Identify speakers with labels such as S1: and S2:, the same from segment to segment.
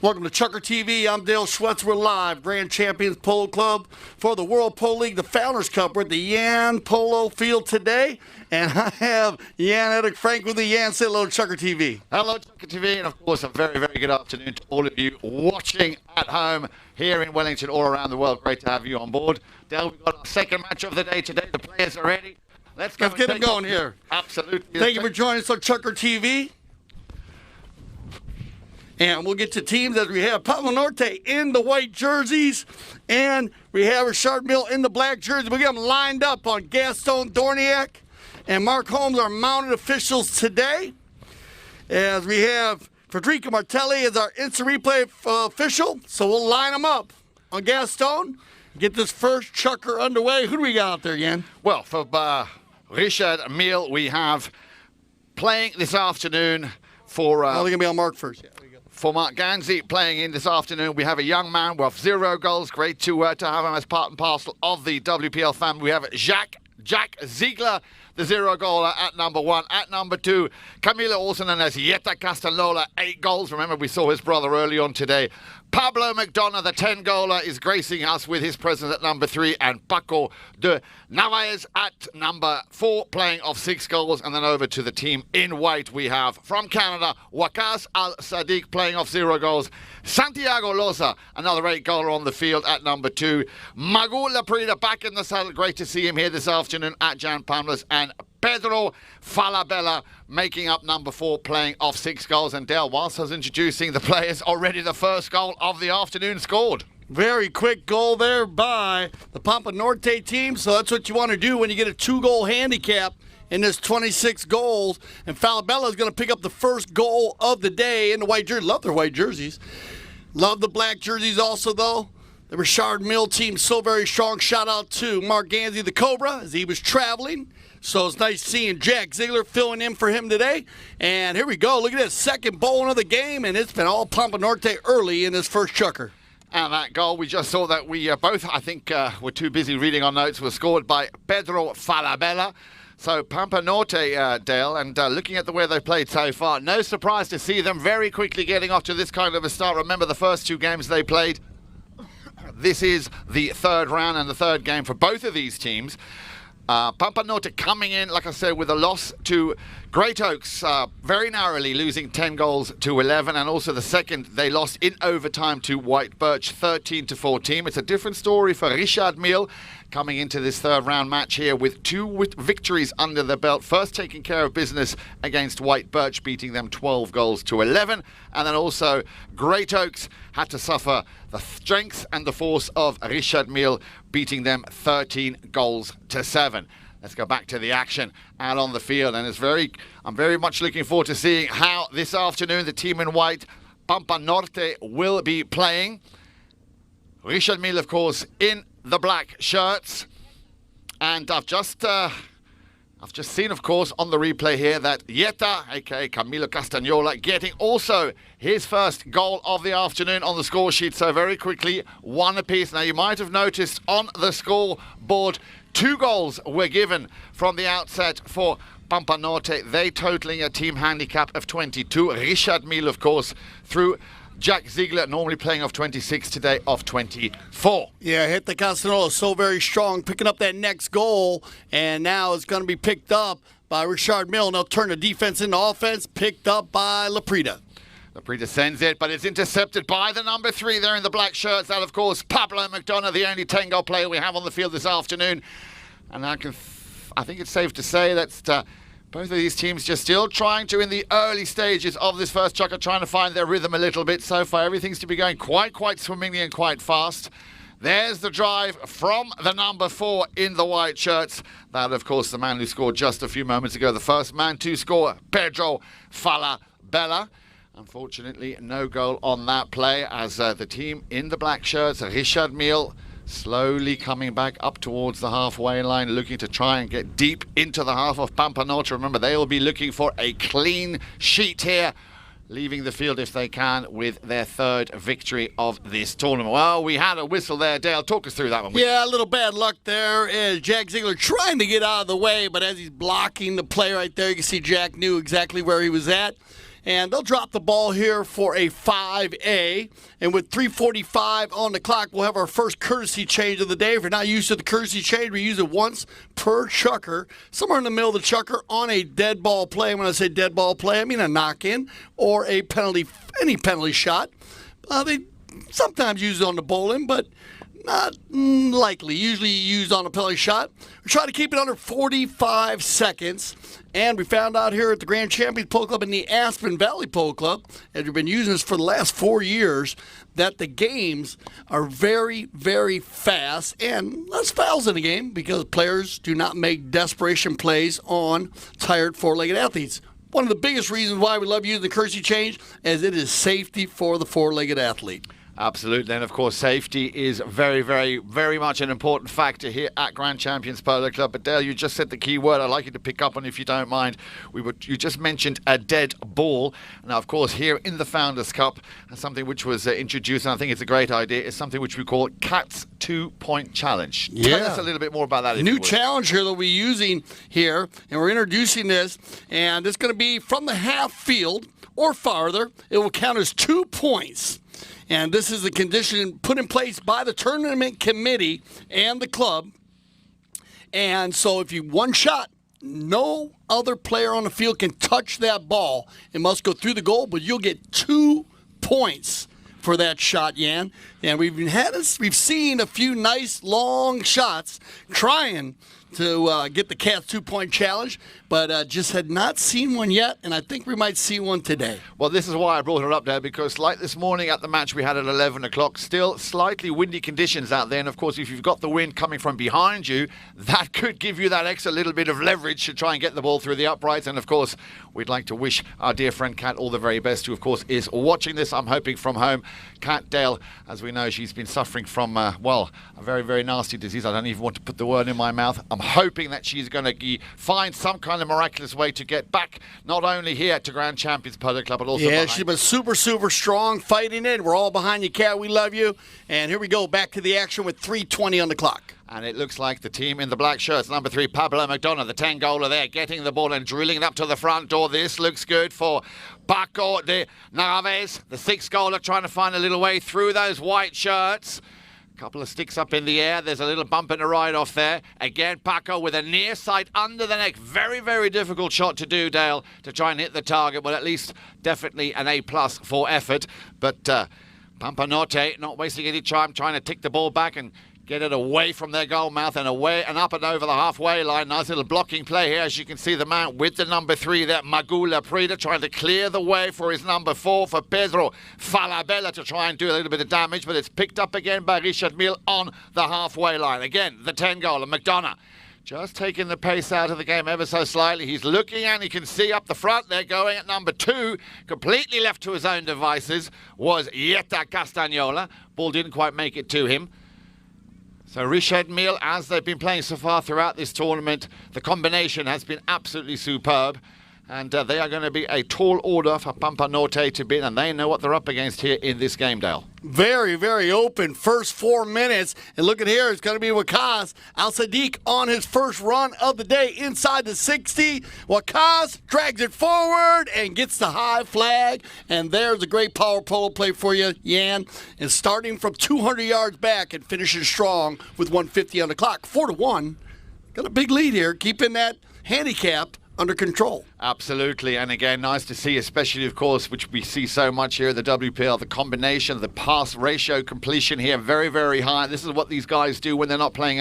S1: Welcome to Chucker TV. I'm Dale Schwetz. We're live. Grand Champions Polo Club for the World Polo League, the Founders Cup. We're at the Yan Polo Field today, and I have Yan Eric Frank with the Yan. Say hello to Chucker TV.
S2: Hello, Chucker TV, and of course, a very, very good afternoon to all of you watching at home here in Wellington, all around the world. Great to have you on board. Dale, we've got our second match of the day today. The players are ready. Let's get them going here. Absolutely.
S1: Thank you for joining us on Chucker TV. And we'll get to teams as we have Pampa Norte in the white jerseys, and we have Richard Mille in the black jersey. We got them lined up on Gaston Dorniak and Mark Holmes, our mounted officials today. As we have Federico Martelli as our instant replay official. So we'll line them up on Gaston, get this first Chucker underway. Who do we got out there, Jan?
S2: Well, for Richard Mille, we have playing this afternoon for...
S1: they're going to be on Mark first. Yeah.
S2: For Mark Ganzi playing in this afternoon, we have a young man with 0 goals. Great to have him as part and parcel of the WPL family. We have Jack Ziegler, the 0 goaler at number 1. At number 2, Camilo, also known as Jetta Castanola, 8 goals. Remember, we saw his brother early on today. Pablo McDonough, the 10 goaler, is gracing us with his presence at number 3. And Paco de Narvaez at number 4, playing of 6 goals. And then over to the team in white, we have from Canada, Waqas Al-Sadiq, playing of 0 goals. Santiago Loza, another 8 goaler on the field at number 2. Magu Laprida back in the saddle. Great to see him here this afternoon at Jan Pamlas. And Pedro Falabella making up number 4, playing off 6 goals. And Dale, whilst I was introducing the players, already the first goal of the afternoon scored.
S1: Very quick goal there by the Pampa Norte team. So that's what you want to do when you get a 2-goal handicap in this 26 goals. And Falabella is going to pick up the first goal of the day in the white jersey. Love their white jerseys. Love the black jerseys also, though. The Richard Mille team so very strong. Shout out to Mark Ganzi, the Cobra, as he was traveling. So it's nice seeing Jack Ziegler filling in for him today. And here we go. Look at this second bowling of the game, and it's been all Pampa Norte early in this first Chucker.
S2: And that goal, we just saw that we both, I think, were too busy reading our notes, was scored by Pedro Falabella. So Pampa Norte, Dale, and looking at the way they've played so far, no surprise to see them very quickly getting off to this kind of a start. Remember the first 2 games they played? This is the 3rd round and the 3rd game for both of these teams. Pampa Norte coming in, like I said, with a loss to Great Oaks, very narrowly losing 10 goals to 11, and also the second they lost in overtime to White Birch, 13-14. It's a different story for Richard Mille coming into this 3rd round match here with 2 victories under the belt. First taking care of business against White Birch, beating them 12 goals to 11, and then also Great Oaks had to suffer the strength and the force of Richard Mille, beating them 13 goals to 7. Let's go back to the action out on the field, and I'm very much looking forward to seeing how this afternoon the team in white, Pampa Norte, will be playing. Richard Mille, of course, in the black shirts, and I've just seen, of course, on the replay here that Jetta, aka Camilo Castagnola, getting also his first goal of the afternoon on the score sheet. So very quickly, 1 apiece. Now you might have noticed on the scoreboard 2 goals were given from the outset for Pampa Norte. They totaling a team handicap of 22. Richard Mille, of course, through Jack Ziegler, normally playing off 26 today, off 24.
S1: Yeah, hit the Castanola so very strong, picking up that next goal, and now it's going to be picked up by Richard Mille. And they'll turn the defense into offense, picked up by Laprida.
S2: Laprida sends it, but it's intercepted by the number 3 there in the black shirts. That, of course, Pablo McDonough, the only 10-goal player we have on the field this afternoon. And I think it's safe to say that both of these teams just still trying to, in the early stages of this first Chucker, trying to find their rhythm a little bit. So far, everything's to be going quite swimmingly and quite fast. There's the drive from the number 4 in the white shirts. That, of course, the man who scored just a few moments ago. The first man to score, Pedro Falabella. Unfortunately, no goal on that play as the team in the black shirts, Richard Mille, slowly coming back up towards the halfway line, looking to try and get deep into the half of Pampa Norte. Remember, they will be looking for a clean sheet here, leaving the field if they can with their 3rd victory of this tournament. Well, we had a whistle there. Dale, talk us through that one.
S1: Yeah, a little bad luck there as Jack Ziegler trying to get out of the way, but as he's blocking the play right there, you can see Jack knew exactly where he was at. And they'll drop the ball here for a 5A. And with 3:45 on the clock, we'll have our first courtesy change of the day. If you're not used to the courtesy change, we use it once per chucker, somewhere in the middle of the chucker on a dead ball play. When I say dead ball play, I mean a knock-in or a penalty, any penalty shot. They sometimes use it on the bowling, but not likely. Usually used on a penalty shot. We try to keep it under 45 seconds. And we found out here at the Grand Champions Polo Club and the Aspen Valley Polo Club, as we've been using this for the last 4 years, that the games are very, very fast and less fouls in the game because players do not make desperation plays on tired four-legged athletes. One of the biggest reasons why we love using the courtesy change is it is safety for the four-legged athlete.
S2: Absolutely, and of course safety is very, very, very much an important factor here at Grand Champions Polo Club. But Dale, you just said the key word I'd like you to pick up on if you don't mind. You just mentioned a dead ball. Now, of course, here in the Founders Cup, something which was introduced, and I think it's a great idea, is something which we call Cat's 2-point Challenge. Tell us a little bit more about that.
S1: New challenge here that we're using here, and we're introducing this, and it's going to be from the half field or farther. It will count as 2 points. And this is a condition put in place by the tournament committee and the club. And so if you one shot, no other player on the field can touch that ball. It must go through the goal, but you'll get 2 points for that shot, Jan. And we've seen a few nice long shots trying to get the Cats 2-point challenge, but just had not seen one yet, and I think we might see one today.
S2: Well, this is why I brought her up there, because like this morning at the match we had at 11 o'clock, still slightly windy conditions out there, and of course if you've got the wind coming from behind you, that could give you that extra little bit of leverage to try and get the ball through the uprights. And of course we'd like to wish our dear friend Kat all the very best, who of course is watching this, I'm hoping, from home. Kat Dale, as we know, she's been suffering from, a very, very nasty disease. I don't even want to put the word in my mouth. I'm hoping that she's going to find some kind of miraculous way to get back, not only here to Grand Champions Polo Club, but also behind.
S1: She's been super, super strong fighting it. We're all behind you, Kat. We love you. And here we go, back to the action with 3:20 on the clock.
S2: And it looks like the team in the black shirts, number 3, Pablo McDonough, the 10-goaler there, getting the ball and drilling it up to the front door. This looks good for Paco de Naves, the 6-goaler, trying to find a little way through those white shirts. Couple of sticks up in the air. There's a little bump in the ride off there. Again, Paco with a near sight under the neck. Very, very difficult shot to do, Dale, to try and hit the target. Well, at least definitely an A+ for effort. But Pampa Norte not wasting any time, trying to tick the ball back and get it away from their goal mouth and away and up and over the halfway line. Nice little blocking play here, as you can see the man with the number 3 there, Magula Prida, trying to clear the way for his number 4 for Pedro Falabella to try and do a little bit of damage, but it's picked up again by Richard Mille on the halfway line. Again, the 10-goaler, McDonough, just taking the pace out of the game ever so slightly. He's looking, and he can see up the front there, going at number 2, completely left to his own devices, was Yeta Castagnola. Ball didn't quite make it to him. So Richard Mille, as they've been playing so far throughout this tournament, the combination has been absolutely superb. And they are going to be a tall order for Pampa Norte to beat, and they know what they're up against here in this game, Dale.
S1: Very, very open first 4 minutes. And look at here, it's going to be Waqas Al-Sadiq on his first run of the day inside the 60. Waqas drags it forward and gets the high flag. And there's a great power polo play for you, Jan. And starting from 200 yards back and finishing strong with 150 on the clock. 4-1. Got a big lead here, keeping that handicap under control.
S2: Absolutely, and again, nice to see, especially, of course, which we see so much here at the WPL, the combination, the pass ratio completion here, very, very high. This is what these guys do when they're not playing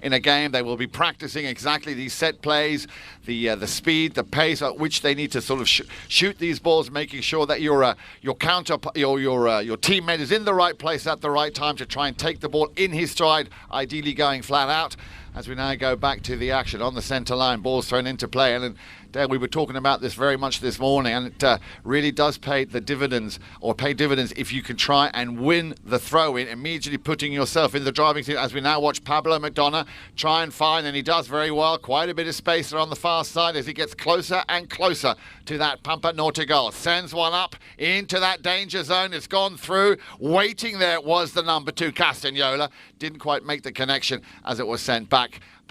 S2: in a game. They will be practicing exactly these set plays, the speed, the pace at which they need to sort of shoot these balls, making sure that your teammate is in the right place at the right time to try and take the ball in his stride, ideally going flat out. As we now go back to the action on the centre line, balls thrown into play. And Dale, we were talking about this very much this morning, and it really does pay dividends if you can try and win the throw-in, immediately putting yourself in the driving seat. As we now watch Pablo McDonough try and find, and he does very well, quite a bit of space there on the far side as he gets closer and closer to that Pampa Norte goal. Sends one up into that danger zone. It's gone through. Waiting there was the number 2, Castagnola. Didn't quite make the connection as it was sent back.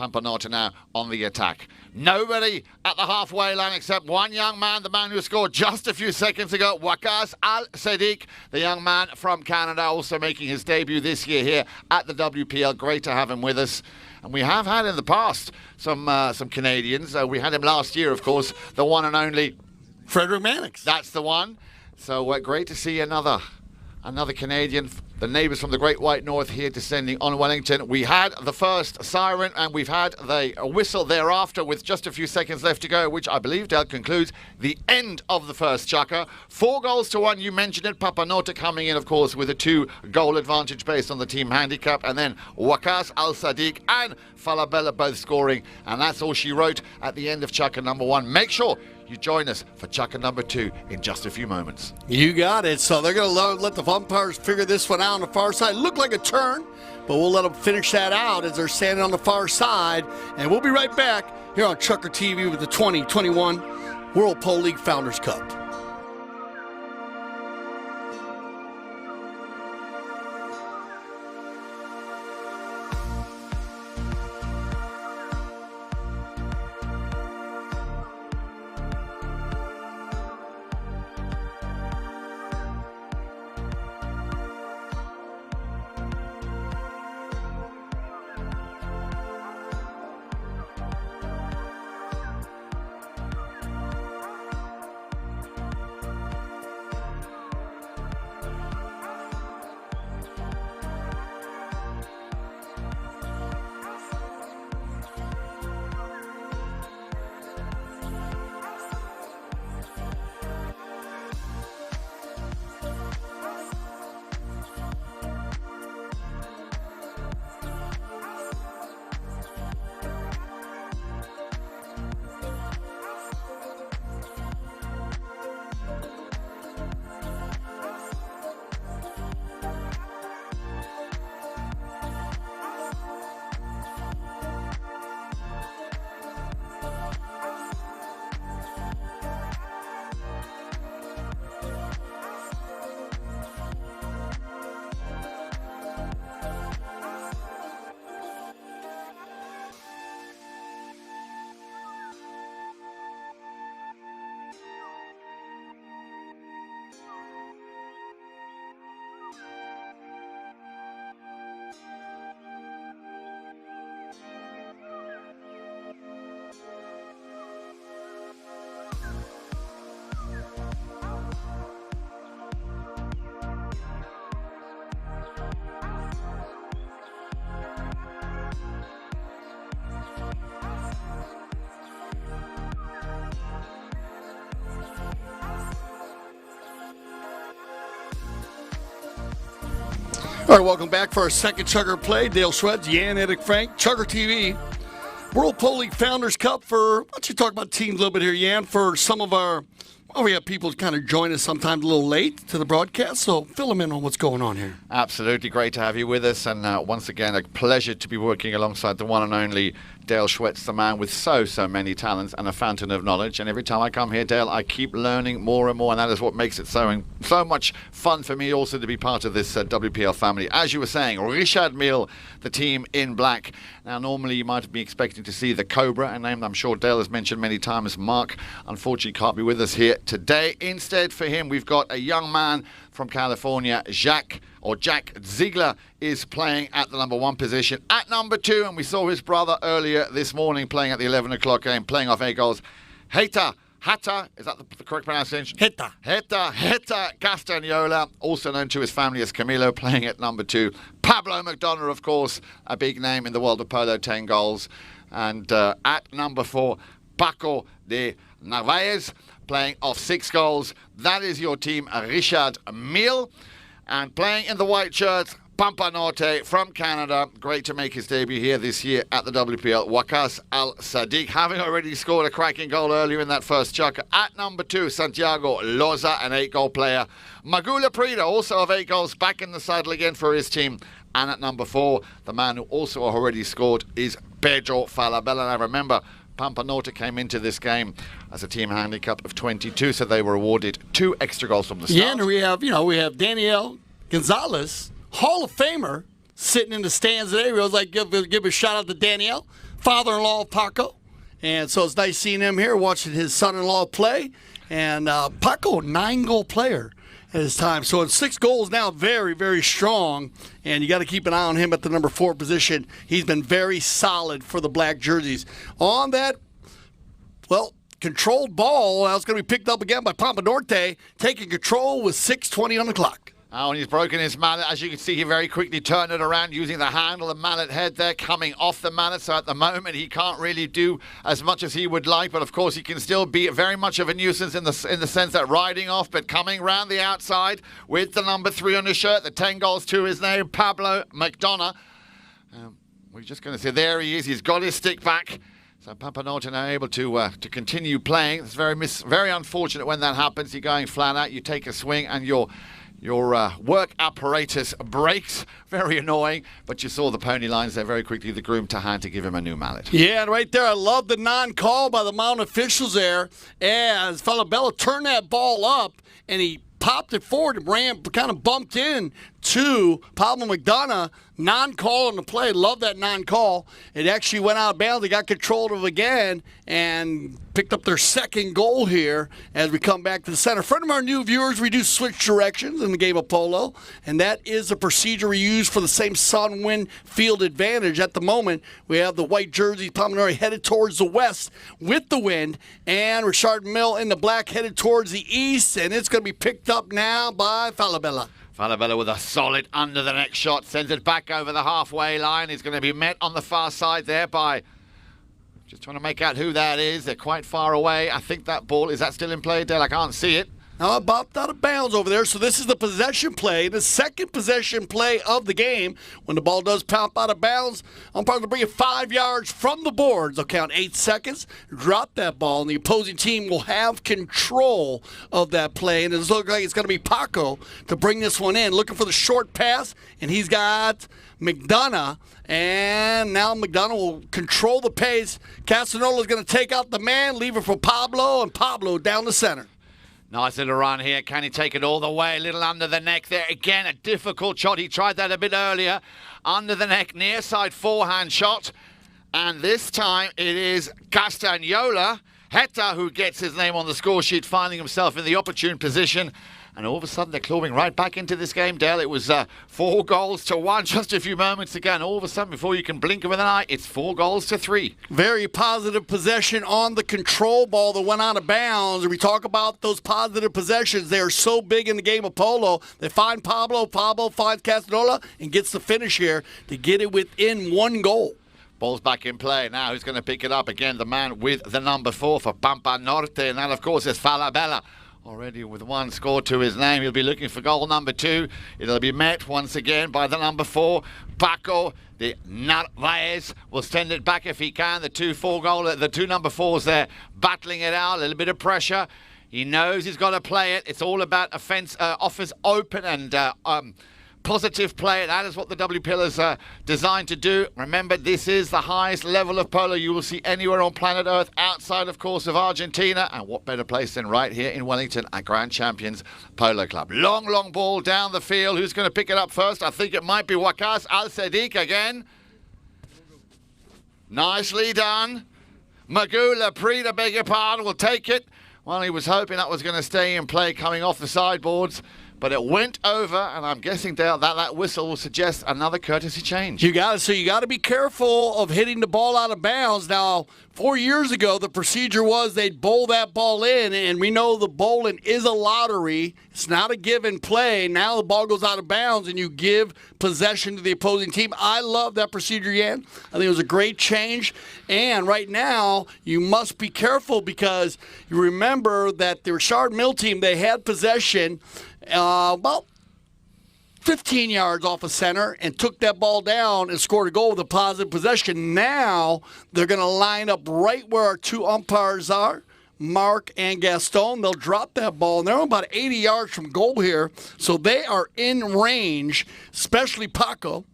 S2: Pampa Norte now on the attack. Nobody at the halfway line except one young man, the man who scored just a few seconds ago, Waqas Al-Sadiq, the young man from Canada, also making his debut this year here at the WPL. Great to have him with us. And we have had in the past some Canadians. We had him last year, of course, the one and only
S1: Frederick Mannix.
S2: That's the one. So great to see another Canadian, the neighbours from the Great White North here descending on Wellington. We had the first siren and we've had the whistle thereafter with just a few seconds left to go, which I believe, Del, concludes the end of the first chukker. 4-1. You mentioned it. Pampa Norte coming in, of course, with a 2-goal advantage based on the team handicap. And then Waqas Al-Sadiq and Falabella both scoring. And that's all she wrote at the end of chukker number 1. Make sure you join us for chukker number 2 in just a few moments.
S1: You got it. So they're going to let the umpires figure this one out on the far side. Looked like a turn, but we'll let them finish that out as they're standing on the far side. And we'll be right back here on Chukker TV with the 2021 World Pole League Founders Cup. All right, welcome back for our second Chukker play. Dale Schwedz, Jan Edik Frank, Chukker TV. World Pole League Founders Cup for, why don't you talk about teams a little bit here, Jan, for some of our, well, we have people kind of join us sometimes a little late to the broadcast, so fill them in on what's going on here.
S2: Absolutely great to have you with us, and once again, a pleasure to be working alongside the one and only Dale Schwedz, the man with so many talents and a fountain of knowledge. And every time I come here, Dale, I keep learning more and more, and that is what makes it so much fun for me also to be part of this WPL family. As you were saying, Richard Mille, the team in black. Now, normally you might be expecting to see the Cobra, a name I'm sure Dale has mentioned many times. Mark, unfortunately, can't be with us here today. Instead, for him, we've got a young man from California, Jack Ziegler, is playing at the number 1 position. At number 2, and we saw his brother earlier this morning playing at the 11 o'clock game, playing off 8 goals. Hatta, is that the correct pronunciation?
S1: Heta
S2: Castagnola, also known to his family as Camilo, playing at number 2. Pablo McDonough, of course, a big name in the world of polo, 10 goals. And at number 4, Paco de Narvaez, playing off 6 goals. That is your team, Richard Mille. And playing in the white shirts, Pampa Norte from Canada. Great to make his debut here this year at the WPL. Waqas Al-Sadiq, having already scored a cracking goal earlier in that first chukker. At number 2, Santiago Loza, an 8-goal player. Magula Prida, also of 8 goals, back in the saddle again for his team. And at number 4, the man who also already scored is Pedro Falabella. And I remember Pampa Norte came into this game as a team handicap of 22, so they were awarded 2 extra goals from the start.
S1: Yeah, and we have Daniel Gonzalez, Hall of Famer, sitting in the stands today. We always like give a shout out to Danielle. father-in-law of Paco. And so it's nice seeing him here, watching his son-in-law play. And Paco, 9-goal player at his time. So in 6 goals now, very, very strong. And you got to keep an eye on him at the number 4 position. He's been very solid for the black jerseys. On that, well, controlled ball, now it's going to be picked up again by Pampa Norte, taking control with 6:20 on the clock.
S2: Oh, and he's broken his mallet. As you can see, he very quickly turned it around using the handle, the mallet head there, coming off the mallet. So at the moment, he can't really do as much as he would like. But, of course, he can still be very much of a nuisance in the sense that riding off, but coming round the outside with the number 3 on his shirt, the 10 goals to his name, Pablo McDonough. We're just going to say there he is. He's got his stick back. So Pampa Norte now able to continue playing. It's very unfortunate when that happens. You're going flat out, you take a swing, and your work apparatus breaks. Very annoying. But you saw the pony lines there very quickly, the groom to hand to give him a new mallet.
S1: Yeah, and right there, I love the non-call by the Mount officials there. As Falabella turned that ball up, and he popped it forward and ran, kind of bumped in to Pablo McDonough. Non-call on the play. Love that non-call. It actually went out of bounds. They got control of it again and picked up their 2nd goal here as we come back to the center. For our new viewers, we do switch directions in the game of polo, and that is the procedure we use for the same sun-wind field advantage. At the moment, we have the white jerseys, Pampa Norte, headed towards the west with the wind, and Richard Mille in the black headed towards the east, and it's going to be picked up now by Falabella.
S2: Falabella with a solid under-the-neck shot, sends it back over the halfway line. He's going to be met on the far side there by, just trying to make out who that is. They're quite far away. I think that ball, is that still in play, Dale? I can't see it.
S1: Now, about out of bounds over there. So this is the possession play, the 2nd possession play of the game. When the ball does pop out of bounds, umpire will bring it 5 yards from the boards. They'll count 8 seconds, drop that ball, and the opposing team will have control of that play. And it looks like it's going to be Paco to bring this one in, looking for the short pass, and he's got McDonough. And now McDonough will control the pace. Casanola's going to take out the man, leave it for Pablo, and Pablo down the center.
S2: Nice little run here. Can he take it all the way? A little under the neck there. Again, a difficult shot. He tried that a bit earlier. Under the neck, near side forehand shot. And this time it is Castagnola, Heta, who gets his name on the score sheet, finding himself in the opportune position. And all of a sudden, they're clawing right back into this game, Dale. It was 4 goals to 1 just a few moments ago. And all of a sudden, before you can blink with an eye, it's 4 goals to 3.
S1: Very positive possession on the control ball that went out of bounds. We talk about those positive possessions. They are so big in the game of polo. They find Pablo. Pablo finds Castanola and gets the finish here to get it within 1 goal.
S2: Ball's back in play. Now who's going to pick it up? Again, the man with the number 4 for Pampa Norte. And that, of course, is Falabella. Already with 1 score to his name. He'll be looking for goal number 2. It'll be met once again by the number 4, Paco. The Narvaez will send it back if he can. The 2 number 4s there battling it out. A little bit of pressure. He knows he's got to play it. It's all about offers open and positive play. That is what the WPL is designed to do. Remember, this is the highest level of polo you will see anywhere on planet Earth, outside, of course, of Argentina. And what better place than right here in Wellington at Grand Champions Polo Club. Long ball down the field. Who's going to pick it up first? I think it might be Waqas Al-Sadiq again. Nicely done. Magula Prida, beg your pardon, will take it. Well, he was hoping that was going to stay in play coming off the sideboards. But it went over, and I'm guessing, Dale, that whistle will suggest another courtesy change.
S1: You got to be careful of hitting the ball out of bounds. Now, 4 years ago, the procedure was they'd bowl that ball in, and we know the bowling is a lottery. It's not a given play. Now the ball goes out of bounds, and you give possession to the opposing team. I love that procedure, Yan. I think it was a great change. And right now, you must be careful because you remember that the Richard Mille team, they had possession about 15 yards off of center and took that ball down and scored a goal with a positive possession. Now they're going to line up right where our 2 umpires are, Mark and Gaston. They'll drop that ball, and they're about 80 yards from goal here, so they are in range, especially Paco.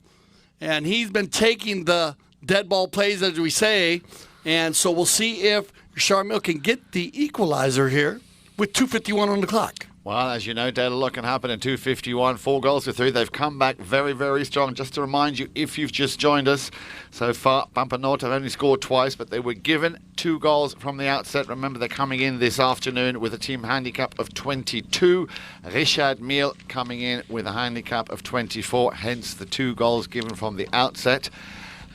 S1: And he's been taking the dead ball plays, as we say, and so we'll see if Richard Mille can get the equalizer here with 2:51 on the clock.
S2: Well, as you know, Dale, a lot can happen in 251, 4 goals to 3. They've come back very, very strong. Just to remind you, if you've just joined us, so far, Pampa Norte have only scored twice, but they were given 2 goals from the outset. Remember, they're coming in this afternoon with a team handicap of 22. Richard Mille coming in with a handicap of 24, hence the 2 goals given from the outset.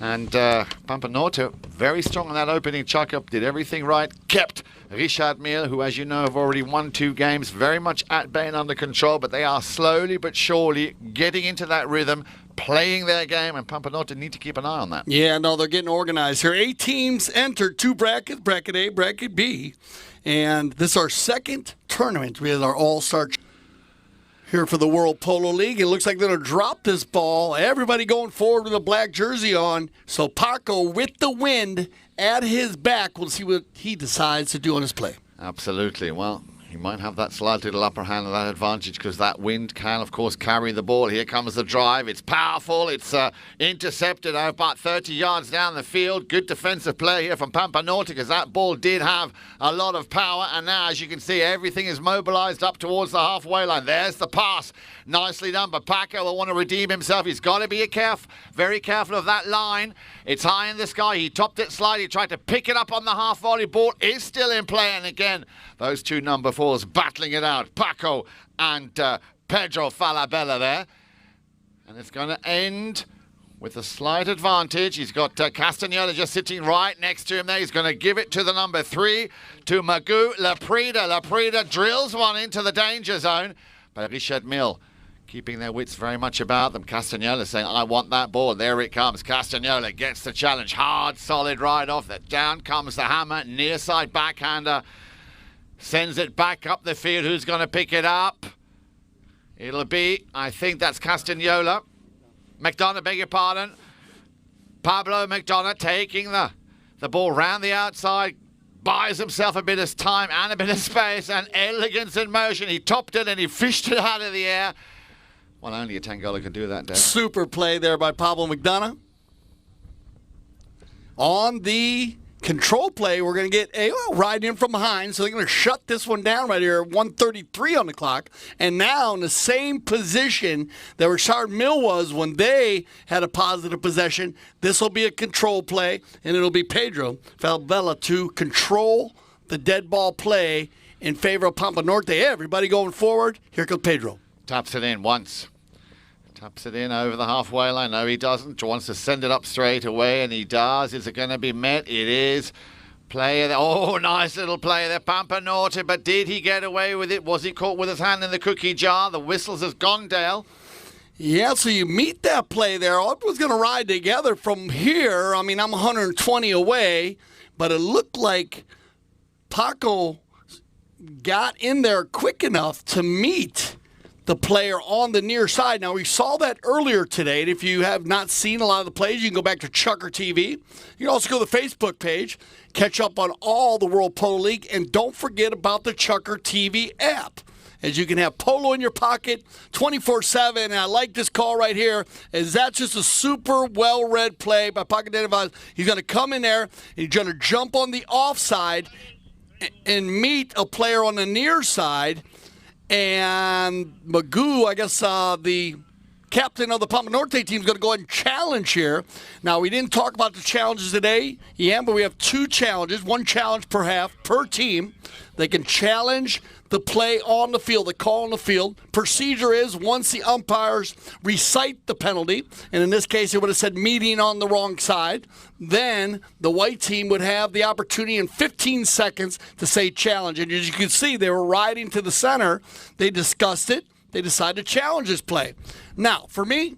S2: And Pampa Norte, very strong in that opening chuck-up, did everything right, kept Richard Mille, who, as you know, have already won 2 games, very much at bay and under control, but they are slowly but surely getting into that rhythm, playing their game, and Pampa Norte need to keep an eye on that.
S1: Yeah, no, they're getting organized here. 8 teams entered, 2 brackets, bracket A, bracket B, and this is our second tournament. We had our all-star here for the World Polo League. It looks like they're going to drop this ball. Everybody going forward with a black jersey on. So Paco, with the wind at his back, we'll see what he decides to do on his play.
S2: Absolutely. Well, he might have that slight little upper hand and that advantage because that wind can, of course, carry the ball. Here comes the drive. It's powerful. It's intercepted about 30 yards down the field. Good defensive play here from Pampa Norte because that ball did have a lot of power. And now, as you can see, everything is mobilized up towards the halfway line. There's the pass. Nicely done, but Paco will want to redeem himself. He's got to be very careful of that line. It's high in the sky. He topped it slightly, tried to pick it up on the half volley. Ball is still in play. And again, those 2 number 4s battling it out. Paco and Pedro Falabella there. And it's going to end with a slight advantage. He's got Castagnola just sitting right next to him there. He's going to give it to the number 3, to Magoo Laprida. Laprida drills one into the danger zone. But Richard Mille keeping their wits very much about them. Castagnola saying, I want that ball. There it comes. Castagnola gets the challenge. Hard, solid right off. Down comes the hammer. Near side backhander. Sends it back up the field. Who's going to pick it up? It'll be, I think that's Castagnola. McDonough, beg your pardon. Pablo McDonough taking the ball round the outside. Buys himself a bit of time and a bit of space and elegance in motion. He topped it and he fished it out of the air. Well, only a Tangola could do that, Dave.
S1: Super play there by Pablo McDonough. On the control play, we're going to get a ride in from behind, so they're going to shut this one down right here, 1:33 on the clock. And now in the same position that Richard Mille was when they had a positive possession, this will be a control play, and it'll be Pedro Falabella to control the dead ball play in favor of Pampa Norte. Everybody going forward. Here comes Pedro.
S2: Taps it in once. Taps it in over the halfway line. No, he doesn't. Wants to send it up straight away, and he does. Is it going to be met? It is. Player there. Oh, nice little play there, Pampa Norte. But did he get away with it? Was he caught with his hand in the cookie jar? The whistles has gone, Dale.
S1: Yeah, so you meet that play there. All was going to ride together from here. I mean, I'm 120 away, but it looked like Paco got in there quick enough to meet the player on the near side. Now, we saw that earlier today. And if you have not seen a lot of the plays, you can go back to Chucker TV. You can also go to the Facebook page, catch up on all the World Polo League, and don't forget about the Chucker TV app, as you can have polo in your pocket 24/7. And I like this call right here, as that's just a super well-read play by Paco Denevaz. He's going to come in there, and he's going to jump on the offside and meet a player on the near side. And Magoo, I guess the captain of the Pampa Norte team, is going to go ahead and challenge here. Now, we didn't talk about the challenges today, but we have 2 challenges, 1 challenge per half per team. They can challenge the play on the field, the call on the field. Procedure is once the umpires recite the penalty, and in this case it would have said meeting on the wrong side, then the white team would have the opportunity in 15 seconds to say challenge. And as you can see, they were riding to the center. They discussed it. They decided to challenge this play. Now, for me,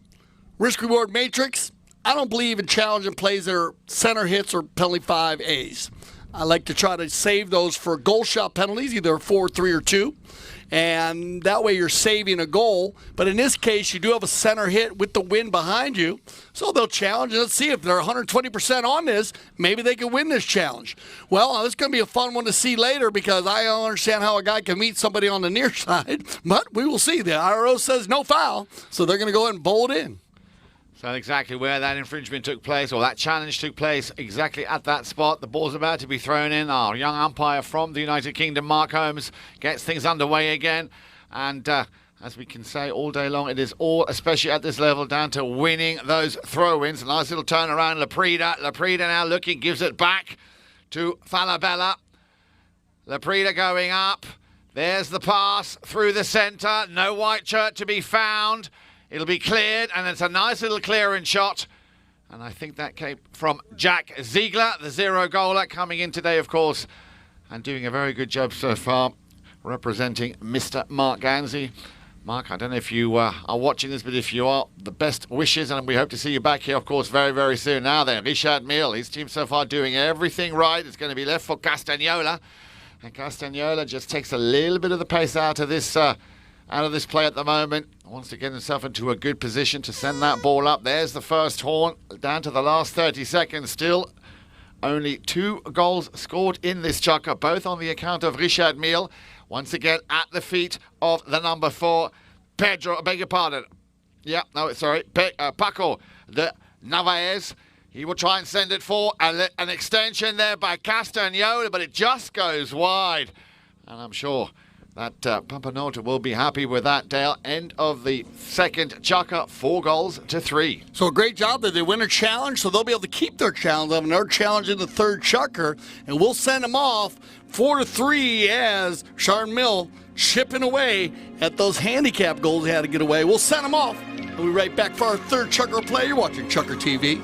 S1: risk-reward matrix, I don't believe in challenging plays that are center hits or penalty 5As. I like to try to save those for goal shot penalties, either 4, 3, or 2. And that way you're saving a goal. But in this case, you do have a center hit with the wind behind you. So they'll challenge. Let's see if they're 120% on this. Maybe they can win this challenge. Well, it's going to be a fun one to see later, because I don't understand how a guy can meet somebody on the near side. But we will see. The IRO says no foul, so they're going to go ahead and bowl it in.
S2: So exactly where that infringement took place, or that challenge took place, exactly at that spot. The ball's about to be thrown in. Our young umpire from the United Kingdom, Mark Holmes, gets things underway again. And as we can say all day long, it is all, especially at this level, down to winning those throw-ins. A nice little turn around. Laprida now looking, gives it back to Falabella. Laprida going up. There's the pass through the centre. No white shirt to be found. It'll be cleared, and it's a nice little clearing shot. And I think that came from Jack Ziegler, the zero-goaler, coming in today, of course, and doing a very good job so far, representing Mr. Mark Gansey. Mark, I don't know if you are watching this, but if you are, the best wishes, and we hope to see you back here, of course, very, very soon. Now then, Richard Mille, his team so far doing everything right. It's going to be left for Castagnola. And Castagnola just takes a little bit of the pace out of this play at the moment. Wants to get himself into a good position to send that ball up. There's the first horn, down to the last 30 seconds. Still only 2 goals scored in this chukker, both on the account of Richard Mille. Once again, at the feet of the number 4, Pedro, I beg your pardon. Paco de Narvaez. He will try and send it for an extension there by Castagnola, but it just goes wide. And I'm sure that Pampa Norte will be happy with that, Dale. End of the second chukker, 4-3.
S1: So a great job that they win a challenge, so they'll be able to keep their challenge of another challenge in the third chukker, and we'll send them off 4-3 as Richard Mille chipping away at those handicap goals they had to get away. We'll send them off. We'll be right back for our third chukker play. You're watching Chukker TV.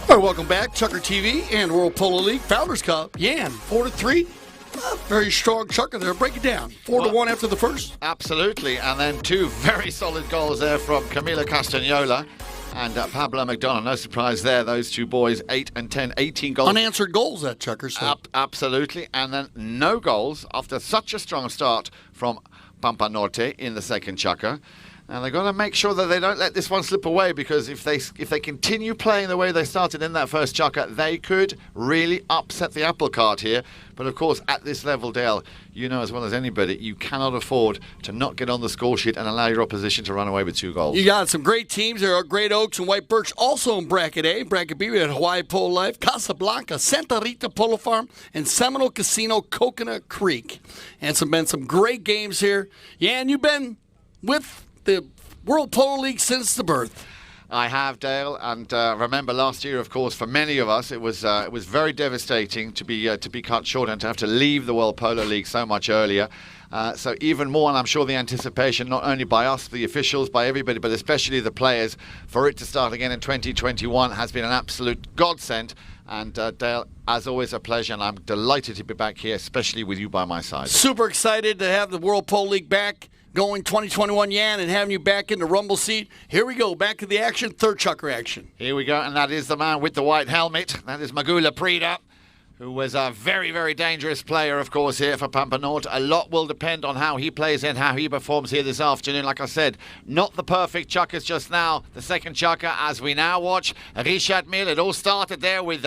S1: All right, welcome back. Chukker TV and World Polo League Founders Cup. Yan, 4-3. Very strong chukker there. Break it down. 4-1 after the first.
S2: Absolutely. And then 2 very solid goals there from Camilo Castagnola and Pablo McDonald. No surprise there. Those 2 boys, 8 and 10, 18 goals.
S1: Unanswered goals, that chukker. So.
S2: Absolutely. And then no goals after such a strong start from Pampa Norte in the second chukker. And they've got to make sure that they don't let this one slip away, because if they continue playing the way they started in that first chukker, they could really upset the apple cart here. But of course, at this level, Dale, you know as well as anybody, you cannot afford to not get on the score sheet and allow your opposition to run away with 2 goals.
S1: You got some great teams. There are Great Oaks and White Birch also in Bracket A. Bracket B, we had Hawaii Polo Life, Casablanca, Santa Rita Polo Farm, and Seminole Casino, Coconut Creek. And been some great games here. Yeah, and you've been with the World Polo League since the birth.
S2: I have, Dale, and remember last year, of course, for many of us, it was very devastating to be cut short and to have to leave the World Polo League so much earlier. So even more, and I'm sure the anticipation, not only by us, the officials, by everybody, but especially the players, for it to start again in 2021 has been an absolute godsend. And Dale, as always, a pleasure, and I'm delighted to be back here, especially with you by my side.
S1: Super excited to have the World Polo League back going 2021, Jan, and having you back in the rumble seat. Here we go, back to the action, third chucker action.
S2: Here we go, and that is the man with the white helmet. That is Mille Prida, who was a very, very dangerous player, of course, here for Pampa Norte. A lot will depend on how he plays and how he performs here this afternoon. Like I said, not the perfect chuckers just now. The second chucker, as we now watch, Richard Mille. It all started there with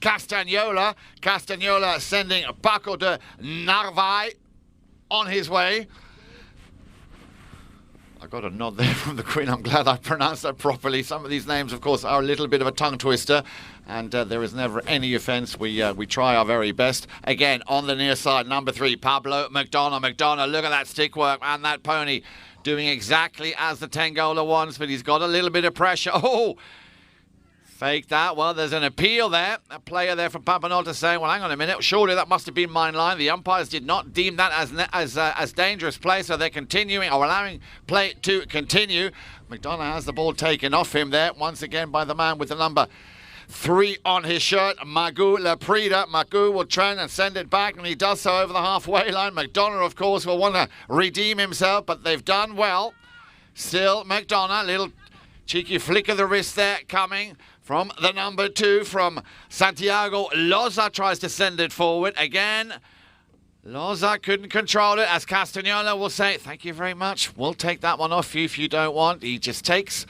S2: Castagnola. Castagnola sending Paco de Narvaez on his way. I got a nod there from the Queen. I'm glad I pronounced that properly. Some of these names, of course, are a little bit of a tongue twister, and there is never any offence. We try our very best. Again, on the near side, number 3, Pablo McDonough. McDonough, look at that stick work and that pony doing exactly as the Tengola wants, but he's got a little bit of pressure. Oh! Fake that. Well, there's an appeal there. A player there from Pampa Norte saying, well, hang on a minute. Surely that must have been mine line. The umpires did not deem that as dangerous play, so they're continuing or allowing play to continue. McDonough has the ball taken off him there once again by the man with the number 3 on his shirt, Mille Prida. Magoo will try and send it back, and he does so over the halfway line. McDonough, of course, will want to redeem himself, but they've done well. Still, McDonough, little cheeky flick of the wrist there coming from the number 2 from Santiago. Loza tries to send it forward. Again, Loza couldn't control it, as Castagnola will say, thank you very much. We'll take that one off you if you don't want. He just takes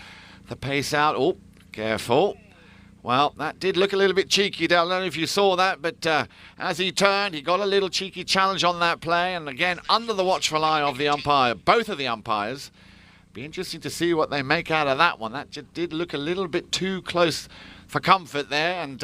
S2: the pace out. Oh, careful. Well, that did look a little bit cheeky. I don't know if you saw that, but as he turned, he got a little cheeky challenge on that play. And again, under the watchful eye of the umpire, both of the umpires. Be interesting to see what they make out of that one. That just did look a little bit too close for comfort there. And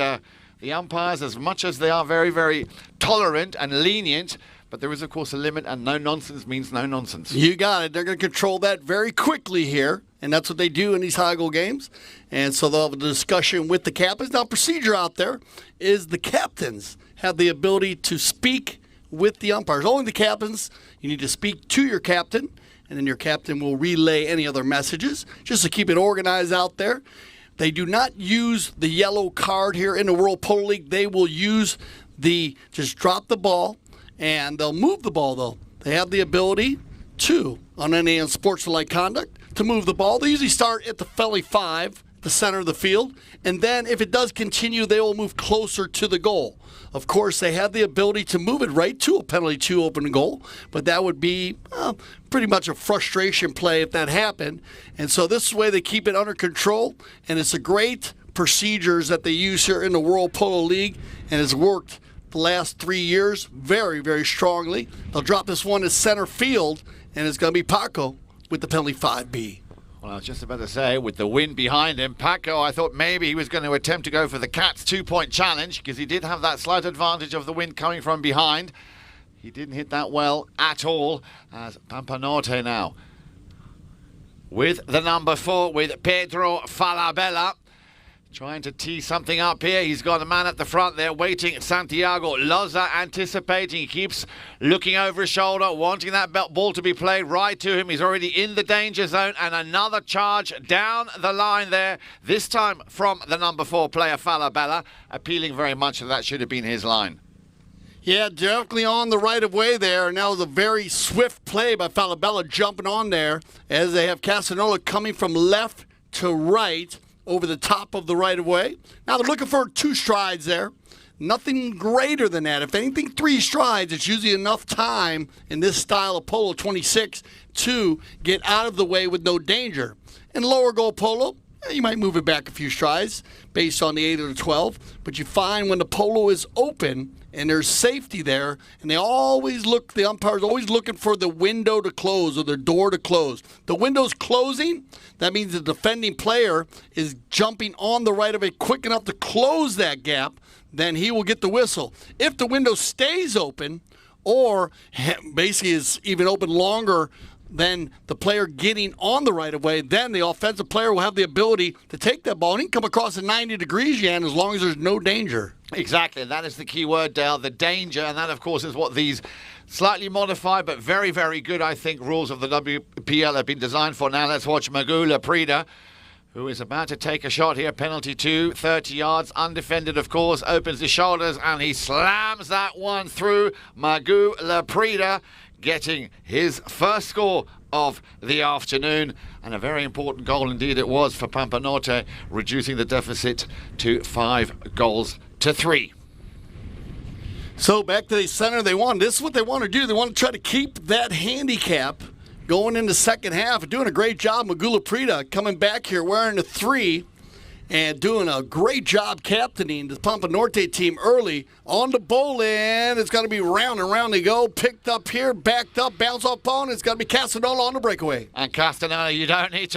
S2: the umpires, as much as they are very, very tolerant and lenient, but there is, of course, a limit, and no nonsense means no nonsense.
S1: You got it. They're going to control that very quickly here, and that's what they do in these high-goal games. And so they'll have a discussion with the captains. Now, procedure out there is the captains have the ability to speak with the umpires. Only the captains. You need to speak to your captain, and then your captain will relay any other messages, just to keep it organized out there. They do not use the yellow card here in the World Polo League. They will use just drop the ball, and they'll move the ball, though. They have the ability to, on any unsportsmanlike conduct, to move the ball. They usually start at the felly 5, the center of the field, and then if it does continue, they will move closer to the goal. Of course, they have the ability to move it right to a penalty 2 open goal, but that would be pretty much a frustration play if that happened. And so this is the way they keep it under control, and it's a great procedures that they use here in the World Polo League, and it's worked the last 3 years very, very strongly. They'll drop this one to center field, and it's going to be Paco with the penalty 5B.
S2: Well, I was just about to say, with the wind behind him, Paco, I thought maybe he was going to attempt to go for the Cats 2-point challenge, because he did have that slight advantage of the wind coming from behind. He didn't hit that well at all, as Pampa Norte now with the number 4, with Pedro Falabella, trying to tee something up here. He's got a man at the front there waiting. Santiago Loza anticipating. He keeps looking over his shoulder, wanting that ball to be played right to him. He's already in the danger zone, and another charge down the line there, this time from the number 4 player, Falabella, appealing very much that should have been his line.
S1: Yeah, directly on the right of way there, and that was a very swift play by Falabella jumping on there, as they have Castagnola coming from left to right over the top of the right-of-way. Now they're looking for 2 strides there. Nothing greater than that. If anything, 3 strides, it's usually enough time in this style of polo, 26, to get out of the way with no danger. In lower goal polo, you might move it back a few strides based on the 8 or the 12, but you find when the polo is open and there's safety there, and the umpire's always looking for the window to close or the door to close. The window's closing, that means the defending player is jumping on the right of it quick enough to close that gap, then he will get the whistle. If the window stays open, or basically is even open longer than the player getting on the right of way, then the offensive player will have the ability to take that ball and he can come across at 90 degrees, Jan, as long as there's no danger.
S2: Exactly, that is the key word, Dale, the danger, and that, of course, is what these slightly modified but very, very good, I think, rules of the WPL have been designed for. Now let's watch Mille Prida, who is about to take a shot here. Penalty 2, 30 yards, undefended, of course, opens his shoulders, and he slams that one through. Mille Prida getting his first score of the afternoon, and a very important goal indeed it was for Pampa Norte, reducing the deficit to 5 goals to 3.
S1: So back to the center, this is what they want to do. They want to try to keep that handicap going in the second half. Doing a great job. Mille Prida coming back here wearing the 3 and doing a great job captaining the Pampa Norte team early on the bowl in. It's going to be round and round they go. Picked up here, backed up, bounce off ball, and it's going to be Castanola on the breakaway.
S2: And Castanola, you don't need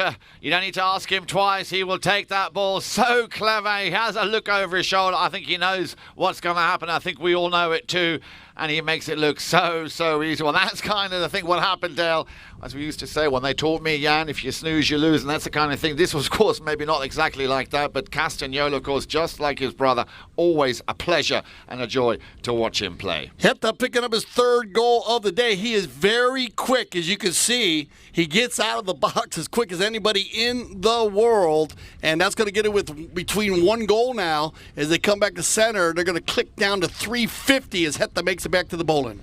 S2: to ask him twice. He will take that ball. So clever. He has a look over his shoulder. I think he knows what's going to happen. I think we all know it too. And he makes it look so easy. Well, that's kind of the thing. What happened, Dale, as we used to say when they taught me, Jan, if you snooze, you lose. And that's the kind of thing. This was, of course, maybe not exactly like that. But Castanola, of course, just like his brother, always a pleasure and a joy to watch him play.
S1: Hepta picking up his 3rd goal of the day. He is very quick, as you can see. He gets out of the box as quick as anybody in the world. And that's going to get it with between 1 goal now. As they come back to center, they're going to click down to 350 as Hepta makes it back to the bowling.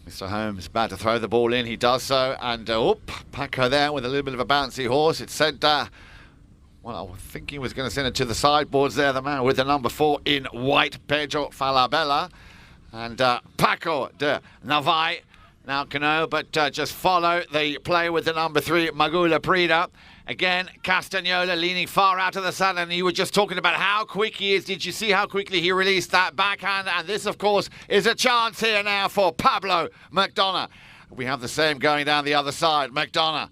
S2: Mr. Holmes about to throw the ball in. He does so. And, Paco there with a little bit of a bouncy horse. It said, well, I think he was going to send it to the sideboards there. The man with the number 4 in white, Pedro Falabella. And Paco de Navai now can but just follow the play with the number 3, Mille Prida. Again, Castanola leaning far out of the sun, and you were just talking about how quick he is. Did you see how quickly he released that backhand? And this, of course, is a chance here now for Pablo McDonough. We have the same going down the other side. McDonough,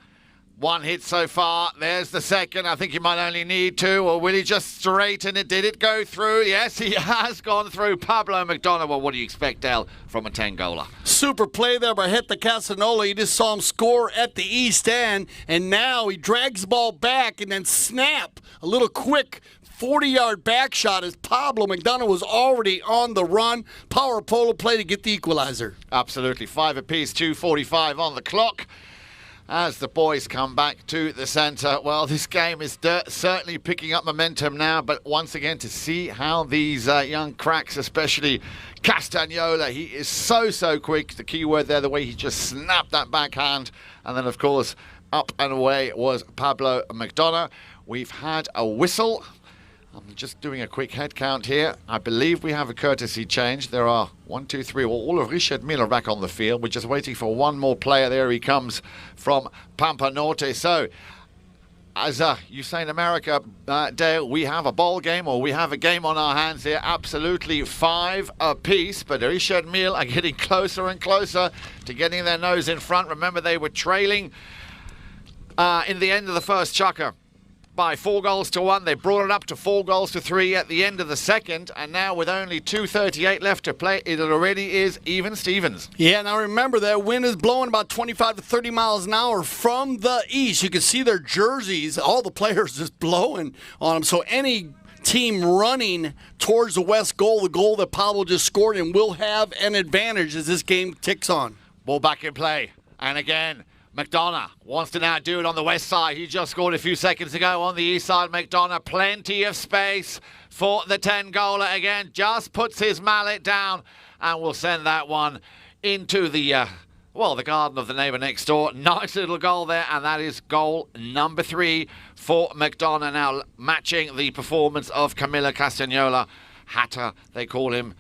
S2: 1 hit so far. There's the second. I think he might only need 2, or will he just straighten it? Did it go through? Yes, he has gone through. Pablo McDonough. Well, what do you expect, Dale, from a 10-goaler?
S1: Super play there by Hepta Castanola. You just saw him score at the east end, and now he drags the ball back and then snap. A little quick 40-yard back shot as Pablo McDonough was already on the run. Power polo play to get the equalizer.
S2: Absolutely. 5 apiece, 2:45 on the clock. As the boys come back to the centre, well, this game is certainly picking up momentum now, but once again, to see how these young cracks, especially Castanola, he is so quick. The key word there, the way he just snapped that backhand. And then, of course, up and away was Pablo McDonough. We've had a whistle. I'm just doing a quick head count here. I believe we have a courtesy change. There are 1, 2, 3. Well, all of Richard Mille back on the field. We're just waiting for one more player. There he comes from Pampa Norte. So, as you say in America, Dale, we have a ball game, or we have a game on our hands here. Absolutely 5 apiece. But Richard Mille are getting closer and closer to getting their nose in front. Remember, they were trailing in the end of the first chukker by 4 goals to 1. They brought it up to 4 goals to 3 at the end of the second, and now with only 2:38 left to play, it already is even Stevens.
S1: Yeah, now remember that wind is blowing about 25 to 30 miles an hour from the east. You can see their jerseys, all the players just blowing on them. So any team running towards the west goal, the goal that Pablo just scored in, will have an advantage as this game ticks on.
S2: Ball back in play, and again, McDonough wants to now do it on the west side. He just scored a few seconds ago on the east side. McDonough, plenty of space for the 10-goaler. Again, just puts his mallet down and will send that one into the garden of the neighbour next door. Nice little goal there, and that is goal number 3 for McDonough, now matching the performance of Camilo Castanola. Hatter, they call him.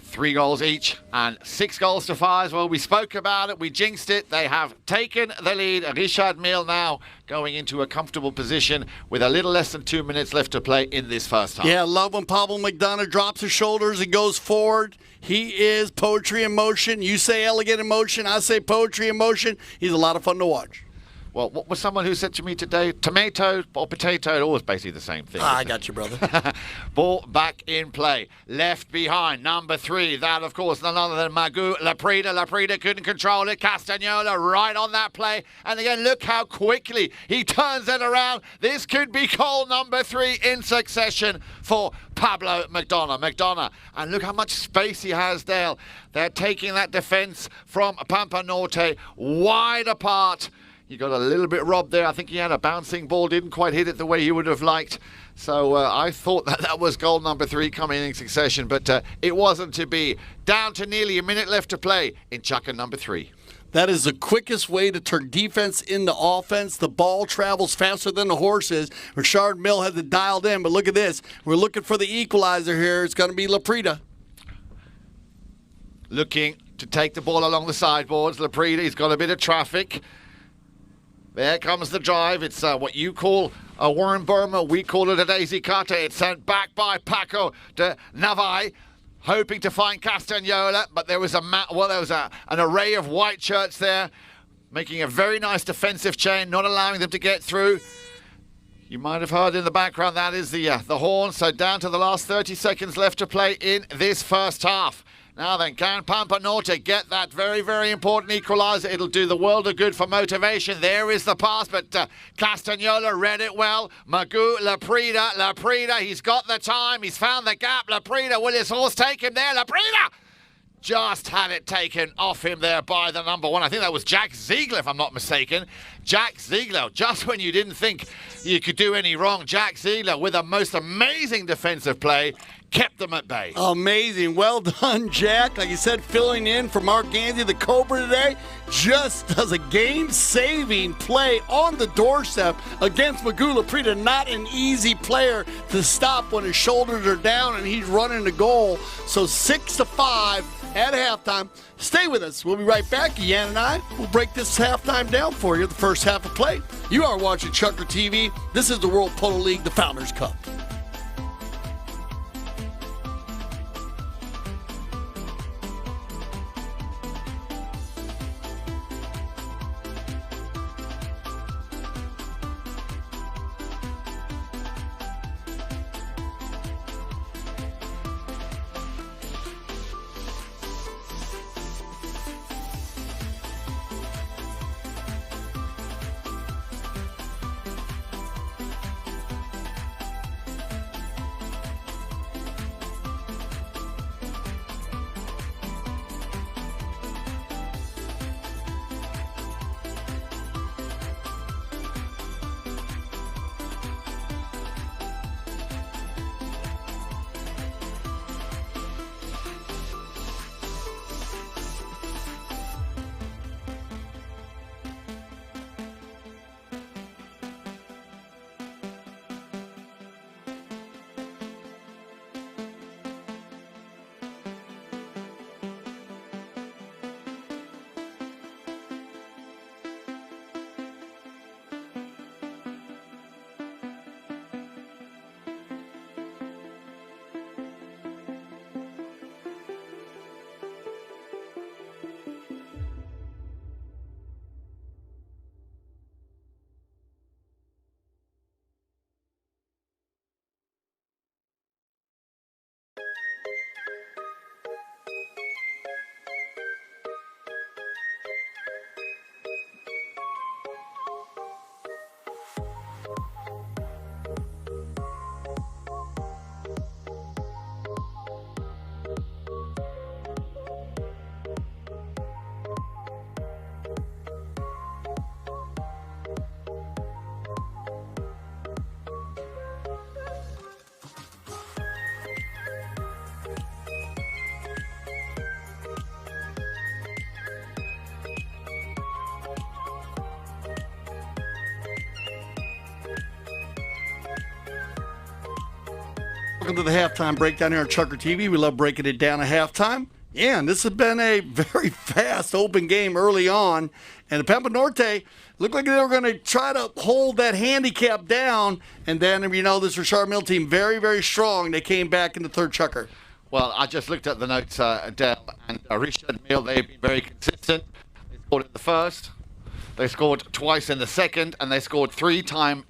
S2: 3 goals each and 6 goals to 5. Well, we spoke about it. We jinxed it. They have taken the lead. Richard Mille now going into a comfortable position with a little less than 2 minutes left to play in this first half.
S1: Yeah, love when Pablo McDonough drops his shoulders and goes forward. He is poetry in motion. You say elegant in motion. I say poetry in motion. He's a lot of fun to watch.
S2: Well, what was someone who said to me today? Tomato or potato, always basically the same thing.
S1: I got you, brother.
S2: Ball back in play. Left behind, number 3. That, of course, none other than Magu Laprida. Laprida couldn't control it. Castagnola right on that play. And again, look how quickly he turns it around. This could be goal number 3 in succession for Pablo McDonough. And look how much space he has, Dale. They're taking that defence from Pampa Norte wide apart. He got a little bit robbed there. I think he had a bouncing ball, didn't quite hit it the way he would have liked. So I thought that was goal number 3 coming in succession, but it wasn't to be. Down to nearly a minute left to play in chucker number 3.
S1: That is the quickest way to turn defense into offense. The ball travels faster than the horses. Richard Mille has it dialed in, but look at this. We're looking for the equalizer here. It's going to be Laprida.
S2: Looking to take the ball along the sideboards. Laprida, he's got a bit of traffic. There comes the drive. It's what you call a Warren Burma. We call it a daisy cutter. It's sent back by Paco de Navai, hoping to find Castagnola, but there was an array of white shirts there, making a very nice defensive chain, not allowing them to get through. You might have heard in the background that is the horn. So down to the last 30 seconds left to play in this first half. Now then, can Pampa Norte get that very, very important equaliser? It'll do the world of good for motivation. There is the pass, but Castagnola read it well. Magu Laprida, he's got the time. He's found the gap. Laprida, will his horse take him there? Laprida just had it taken off him there by the number 1. I think that was Jack Ziegler, if I'm not mistaken. Jack Ziegler, just when you didn't think you could do any wrong, Jack Ziegler with a most amazing defensive play kept them at bay.
S1: Amazing. Well done, Jack. Like you said, filling in for Mark Gandy, the Cobra today, just does a game-saving play on the doorstep against Magu Laprida. Not an easy player to stop when his shoulders are down and he's running the goal. So 6-5 at halftime. Stay with us. We'll be right back. Yan and I will break this halftime down for you, the first half of play. You are watching Chucker TV. This is the World Polo League, the Founders Cup. Welcome to the halftime breakdown here on Chucker TV. We love breaking it down at halftime. Yeah, and this has been a very fast open game early on. And the Pampa Norte looked like they were going to try to hold that handicap down. And then, you know, this Richard Mille team, very, very strong. They came back in the third chucker.
S2: Well, I just looked at the notes, Dale, and Richard Mille, they've been very consistent. They scored in the first. They scored twice in the second, and they scored three times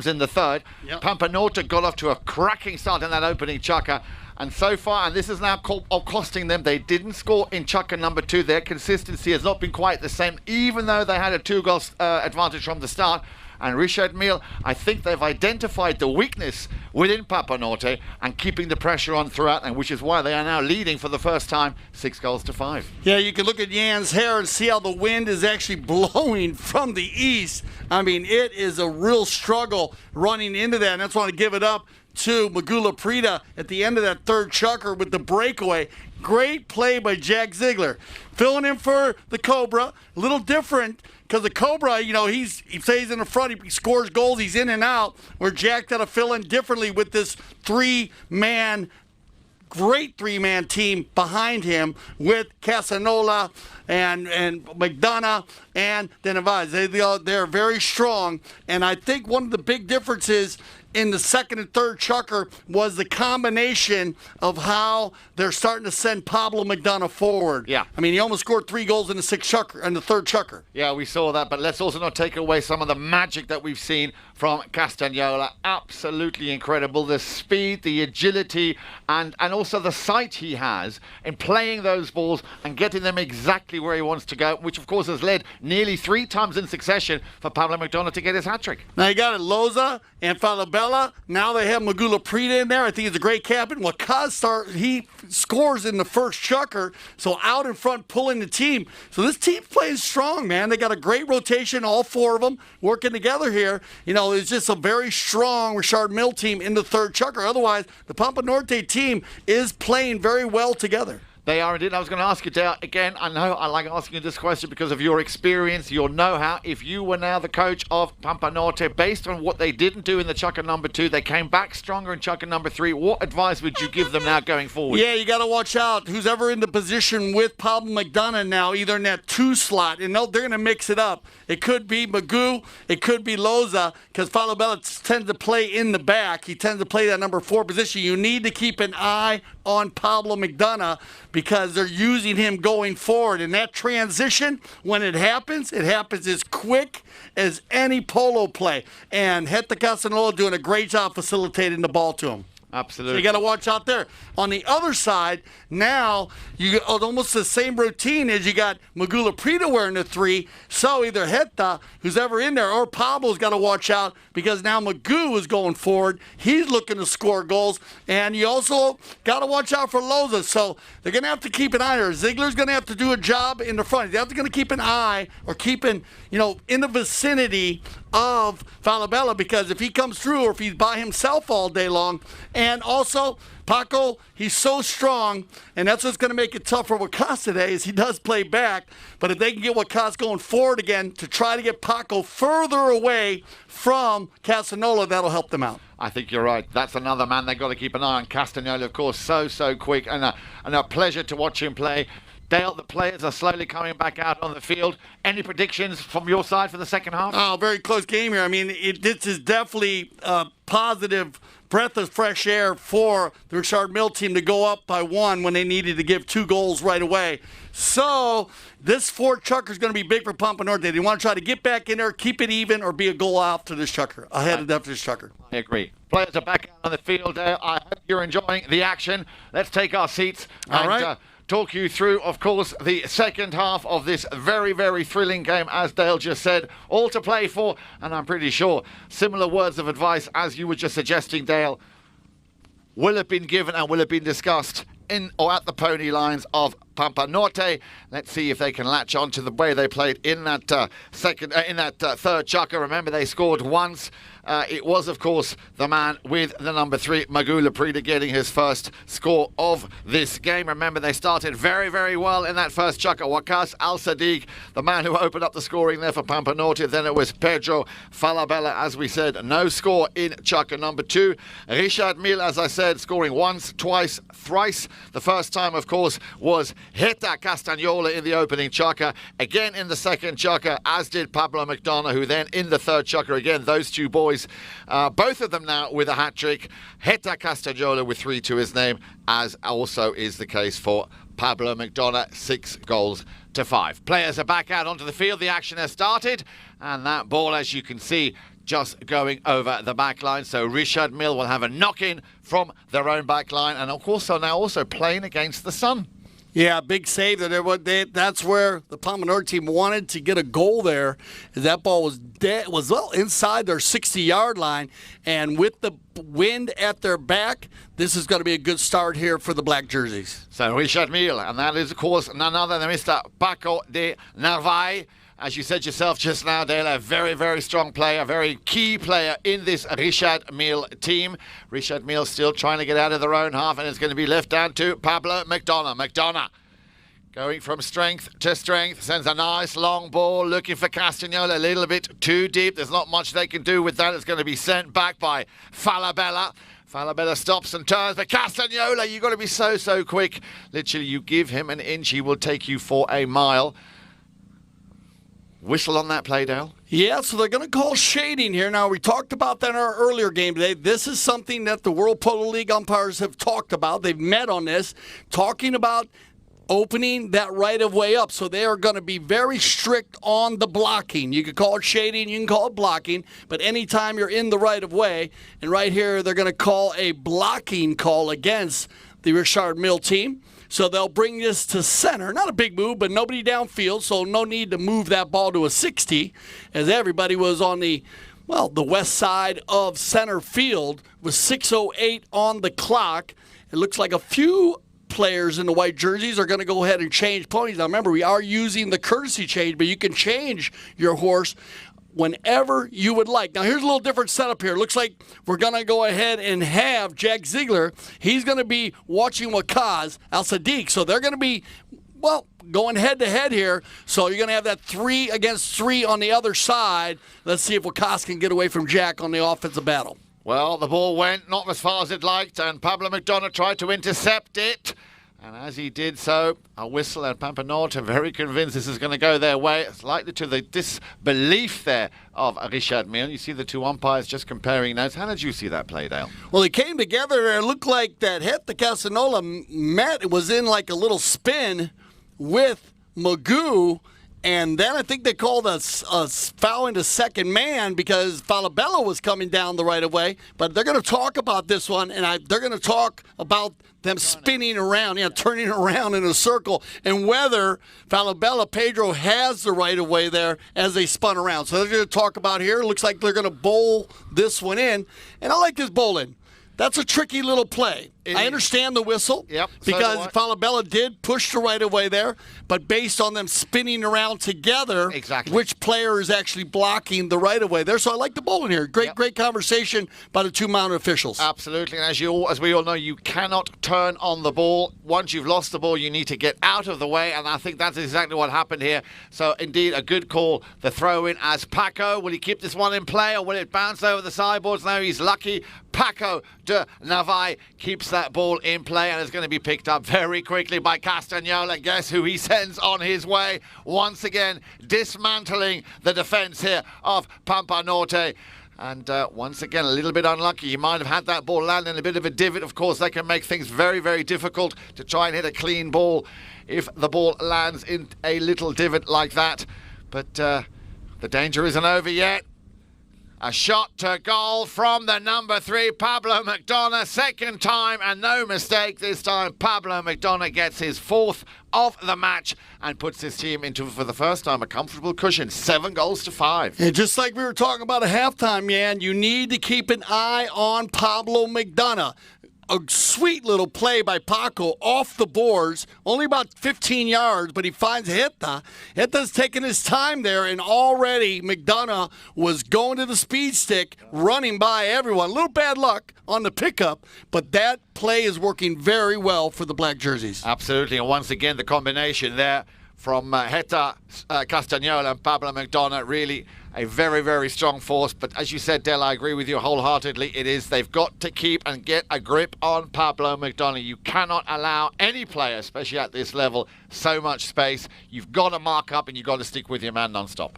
S2: in the third.
S1: Yep.
S2: Pampa Norte got off to a cracking start in that opening chukker. And so far, and this is now costing them, they didn't score in chukker number 2. Their consistency has not been quite the same, even though they had a 2-goal advantage from the start. And Richard Mille, I think they've identified the weakness within Pampa Norte and keeping the pressure on throughout, and which is why they are now leading for the first time 6-5.
S1: Yeah, you can look at Jan's hair and see how the wind is actually blowing from the east. I mean, it is a real struggle running into that, and that's why I want to give it up to Magula Prida at the end of that third chukker with the breakaway. Great play by Jack Ziegler. Filling in for the Cobra. A little different because the Cobra, you know, he stays in the front. He scores goals. He's in and out. Where Jack got to fill in differently with this great three-man team behind him with Casanola and McDonough and Denevaz. They're very strong. And I think one of the big differences in the second and third chukker was the combination of how they're starting to send Pablo McDonough forward.
S2: Yeah.
S1: I mean, he almost scored 3 goals in the third chukker.
S2: Yeah, we saw that, but let's also not take away some of the magic that we've seen from Castagnola. Absolutely incredible. The speed, the agility, and also the sight he has in playing those balls and getting them exactly where he wants to go, which of course has led nearly 3 times in succession for Pablo McDonough to get his hat-trick.
S1: Now you got it, Loza and Falabella. Now they have Magula Prida in there. I think he's a great captain. He scores in the first chukker, so out in front pulling the team. So this team's playing strong, man. They got a great rotation, all 4 of them working together here. You know, it's just a very strong Richard Mille team in the third chukker. Otherwise, the Pampa Norte team is playing very well together.
S2: They are indeed. I was going to ask you, Dale, again, I know I like asking you this question because of your experience, your know-how. If you were now the coach of Pampa Norte, based on what they didn't do in the chukker number 2, they came back stronger in chukker number 3. What advice would you give them now going forward?
S1: Yeah, you got to watch out. Who's ever in the position with Pablo McDonough now, either in that 2 slot, and they're going to mix it up. It could be Magoo, it could be Loza, because Falabella tends to play in the back. He tends to play that number 4 position. You need to keep an eye on Pablo McDonough because they're using him going forward. And that transition, when it happens as quick as any polo play. And Heta Casanola doing a great job facilitating the ball to him.
S2: Absolutely.
S1: So you got to watch out there. On the other side, now you got almost the same routine as you got Magula Prida wearing the 3. So either Heta, who's ever in there, or Pablo's got to watch out because now Magoo is going forward. He's looking to score goals. And you also got to watch out for Loza. So they're going to have to keep an eye there. Ziegler's going to have to do a job in the front. They're going to keep an eye or keeping, in the vicinity of Falabella because if he comes through or if he's by himself all day long. And also, Paco, he's so strong, and that's what's going to make it tough for Wakas today is he does play back. But if they can get Wakas going forward again to try to get Paco further away from Casanola, that'll help them out.
S2: I think you're right. That's another man they've got to keep an eye on. Castagnola, of course, so quick and a pleasure to watch him play. Dale, the players are slowly coming back out on the field. Any predictions from your side for the second half?
S1: Oh, very close game here. I mean, this is definitely a positive breath of fresh air for the Richard Mille team to go up by 1 when they needed to give 2 goals right away. So this 4th chukker is going to be big for Pampa Norte. They want to try to get back in there, keep it even, or be a goal after this chukker, ahead of this chukker.
S2: I agree. Players are back out on the field. I hope you're enjoying the action. Let's take our seats.
S1: All right.
S2: Talk you through, of course, the second half of this very, very thrilling game, as Dale just said, all to play for, and I'm pretty sure similar words of advice as you were just suggesting, Dale, will have been given and will have been discussed in or at the pony lines of Pampa Norte. Let's see if they can latch on to the way they played in that third chukker. Remember, they scored once. It was, of course, the man with the number 3, Magula Prida, getting his first score of this game. Remember, they started very, very well in that first chukker. Wakas Al-Sadiq, the man who opened up the scoring there for Pampa Norte. Then it was Pedro Falabella, as we said. No score in chukker number 2. Richard Mille, as I said, scoring once, twice, thrice. The first time, of course, was Heta Castagnola in the opening chukker. Again in the second chukker, as did Pablo McDonough, who then in the third chukker, again, those 2 boys, both of them now with a hat-trick. Heta Castagnola with 3 to his name, as also is the case for Pablo McDonough, 6 goals 7-5. Players are back out onto the field. The action has started, and that ball, as you can see, just going over the back line. So Richard Mille will have a knock-in from their own back line, and of course are now also playing against the sun.
S1: Yeah, big save there. That's where the Pampa Norte team wanted to get a goal there. That ball was well inside their 60-yard line, and with the wind at their back, this is going to be a good start here for the black jerseys.
S2: So Richard Mille, and that is, of course, none other than Mr. Paco de Narvaez. As you said yourself just now, Dale, a very, very strong player, a very key player in this Richard Mille team. Richard Mille still trying to get out of their own half, and it's going to be left down to Pablo McDonough. McDonough going from strength to strength, sends a nice long ball, looking for Castagnola, a little bit too deep. There's not much they can do with that. It's going to be sent back by Falabella. Falabella stops and turns, but Castagnola, you've got to be so quick. Literally, you give him an inch, he will take you for a mile. Whistle on that play, Dale.
S1: Yeah, so they're going to call shading here. Now, we talked about that in our earlier game today. This is something that the World Polo League umpires have talked about. They've met on this, talking about opening that right-of-way up. So they are going to be very strict on the blocking. You can call it shading, you can call it blocking, but anytime you're in the right-of-way, and right here they're going to call a blocking call against the Richard Mille team. So they'll bring this to center. Not a big move, but nobody downfield, so no need to move that ball to a 60, as everybody was on the west side of center field with 6:08 on the clock. It looks like a few players in the white jerseys are going to go ahead and change ponies. Now remember, we are using the courtesy change, but you can change your horse whenever you would like. Now, here's a little different setup here. Looks like we're going to go ahead and have Jack Ziegler. He's going to be watching Waqaz Al-Sadiq. So they're going to be, going head-to-head here. So you're going to have that 3 against 3 on the other side. Let's see if Waqaz can get away from Jack on the offensive battle.
S2: Well, the ball went not as far as it liked, and Pablo McDonough tried to intercept it. And as he did so, a whistle, and Pampa Norte are very convinced this is going to go their way. It's likely to the disbelief there of Richard Mille. You see the two umpires just comparing notes. How did you see that play, Dale?
S1: Well, they came together, and it looked like that hit the Castagnola met. It was in like a little spin with Magoo. And then I think they called a foul into second man because Falabella was coming down the right of way. But they're going to talk about this one, and they're going to talk about them spinning around, turning around in a circle, and whether Falabella Pedro has the right of way there as they spun around. So they're going to talk about here. It looks like they're going to bowl this one in, and I like this bowling. That's a tricky little play. I understand the whistle because Falabella did push the right of way there, but based on them spinning around together, which player is actually blocking the right of way there. So I like the bowling here. Great conversation by the two mounted officials.
S2: Absolutely, and as we all know, you cannot turn on the ball. Once you've lost the ball, you need to get out of the way, and I think that's exactly what happened here. So indeed, a good call. The throw in as Paco. Will he keep this one in play, or will it bounce over the sideboards? No, he's lucky. Paco de Narvaez keeps that ball in play, and it's going to be picked up very quickly by Castagnola. Guess who he sends on his way? Once again, dismantling the defense here of Pampa Norte. And once again, a little bit unlucky. He might have had that ball land in a bit of a divot. Of course, they can make things very, very difficult to try and hit a clean ball if the ball lands in a little divot like that. But the danger isn't over yet. A shot to goal from the number 3, Pablo McDonough. Second time, and no mistake this time. Pablo McDonough gets his 4th of the match and puts his team into, for the first time, a comfortable cushion. 7-5.
S1: And just like we were talking about at halftime, man, you need to keep an eye on Pablo McDonough. A sweet little play by Paco off the boards, only about 15 yards, but he finds Heta. Heta's taking his time there, and already McDonough was going to the speed stick, running by everyone. A little bad luck on the pickup, but that play is working very well for the black jerseys.
S2: Absolutely, and once again, the combination there from Heta, Castagnola, and Pablo McDonough, really a very, very strong force. But as you said, Del, I agree with you wholeheartedly. They've got to keep and get a grip on Pablo McDonough. You cannot allow any player, especially at this level, so much space. You've got to mark up, and you've got to stick with your man non-stop.